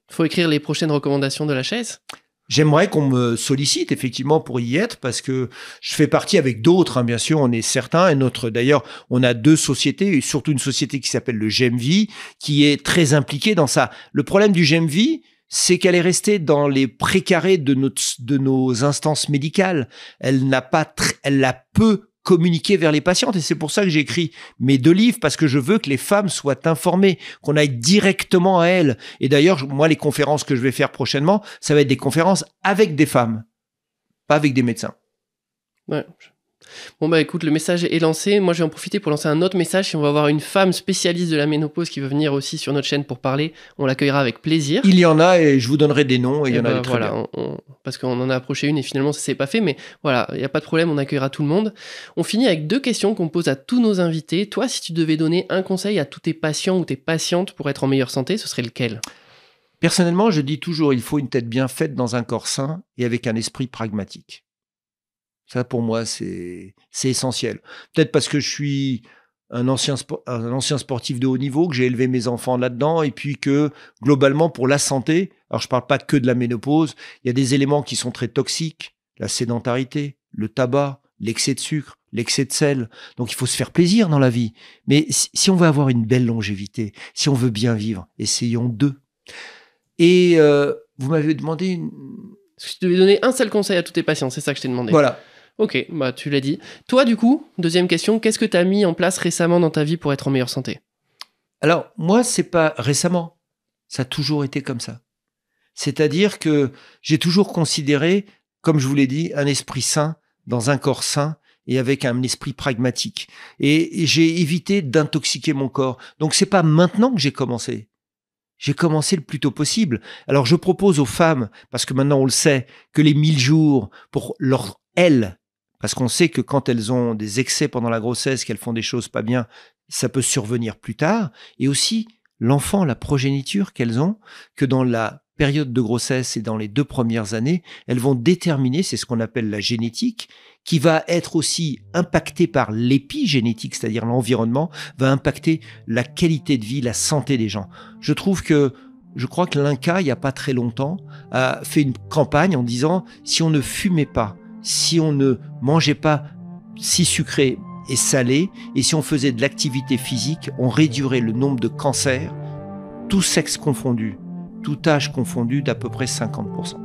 Il faut écrire les prochaines recommandations de la chaise. J'aimerais qu'on me sollicite effectivement pour y être parce que je fais partie avec d'autres, bien sûr, on est certains. Et d'ailleurs, on a 2 sociétés, et surtout une société qui s'appelle le GEMVI, qui est très impliquée dans ça. Le problème du GEMVI, c'est qu'elle est restée dans les précarés de nos instances médicales. Elle l'a peu communiqué vers les patientes et c'est pour ça que j'ai écrit mes 2 livres parce que je veux que les femmes soient informées, qu'on aille directement à elles. Et d'ailleurs, moi, les conférences que je vais faire prochainement, ça va être des conférences avec des femmes, pas avec des médecins. Ouais. Bon bah écoute, le message est lancé. Moi je vais en profiter pour lancer un autre message. Si on va avoir une femme spécialiste de la ménopause qui veut venir aussi sur notre chaîne pour parler, on l'accueillera avec plaisir. Il y en a et je vous donnerai des noms et il y en a des très bien. Parce qu'on en a approché une et finalement ça s'est pas fait, mais voilà, il n'y a pas de problème, on accueillera tout le monde. On finit avec 2 questions qu'on pose à tous nos invités. Toi, si tu devais donner un conseil à tous tes patients ou tes patientes pour être en meilleure santé, ce serait lequel ? Personnellement, je dis toujours, il faut une tête bien faite dans un corps sain et avec un esprit pragmatique. Ça, pour moi, c'est essentiel. Peut-être parce que je suis un ancien sportif de haut niveau, que j'ai élevé mes enfants là-dedans, et puis que, globalement, pour la santé, alors je ne parle pas que de la ménopause, il y a des éléments qui sont très toxiques, la sédentarité, le tabac, l'excès de sucre, l'excès de sel. Donc, il faut se faire plaisir dans la vie. Mais si on veut avoir une belle longévité, si on veut bien vivre, essayons d'eux. Et vous m'avez demandé Si tu devais donner un seul conseil à tous tes patients, c'est ça que je t'ai demandé. Voilà. Ok, bah tu l'as dit. Toi, du coup, deuxième question, qu'est-ce que tu as mis en place récemment dans ta vie pour être en meilleure santé ? Alors, moi, c'est pas récemment. Ça a toujours été comme ça. C'est-à-dire que j'ai toujours considéré, comme je vous l'ai dit, un esprit sain dans un corps sain et avec un esprit pragmatique. Et j'ai évité d'intoxiquer mon corps. Donc, c'est pas maintenant que j'ai commencé. J'ai commencé le plus tôt possible. Alors, je propose aux femmes, parce que maintenant on le sait, que les 1000 jours pour elles, parce qu'on sait que quand elles ont des excès pendant la grossesse, qu'elles font des choses pas bien, ça peut survenir plus tard. Et aussi, l'enfant, la progéniture qu'elles ont, que dans la période de grossesse et dans les 2 premières années, elles vont déterminer, c'est ce qu'on appelle la génétique, qui va être aussi impactée par l'épigénétique, c'est-à-dire l'environnement, va impacter la qualité de vie, la santé des gens. Je crois que l'INCA, il n'y a pas très longtemps, a fait une campagne en disant si on ne fumait pas, si on ne mangeait pas si sucré et salé, et si on faisait de l'activité physique, on réduirait le nombre de cancers, tous sexes confondus, tout âge confondu, d'à peu près 50%.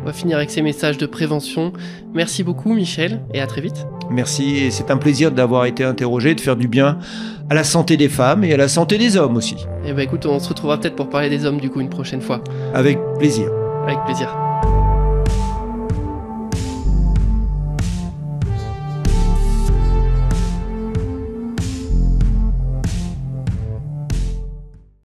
On va finir avec ces messages de prévention. Merci beaucoup Michel et à très vite. Merci et c'est un plaisir d'avoir été interrogé, de faire du bien à la santé des femmes et à la santé des hommes aussi. Et bah écoute, on se retrouvera peut-être pour parler des hommes du coup une prochaine fois. Avec plaisir. Avec plaisir.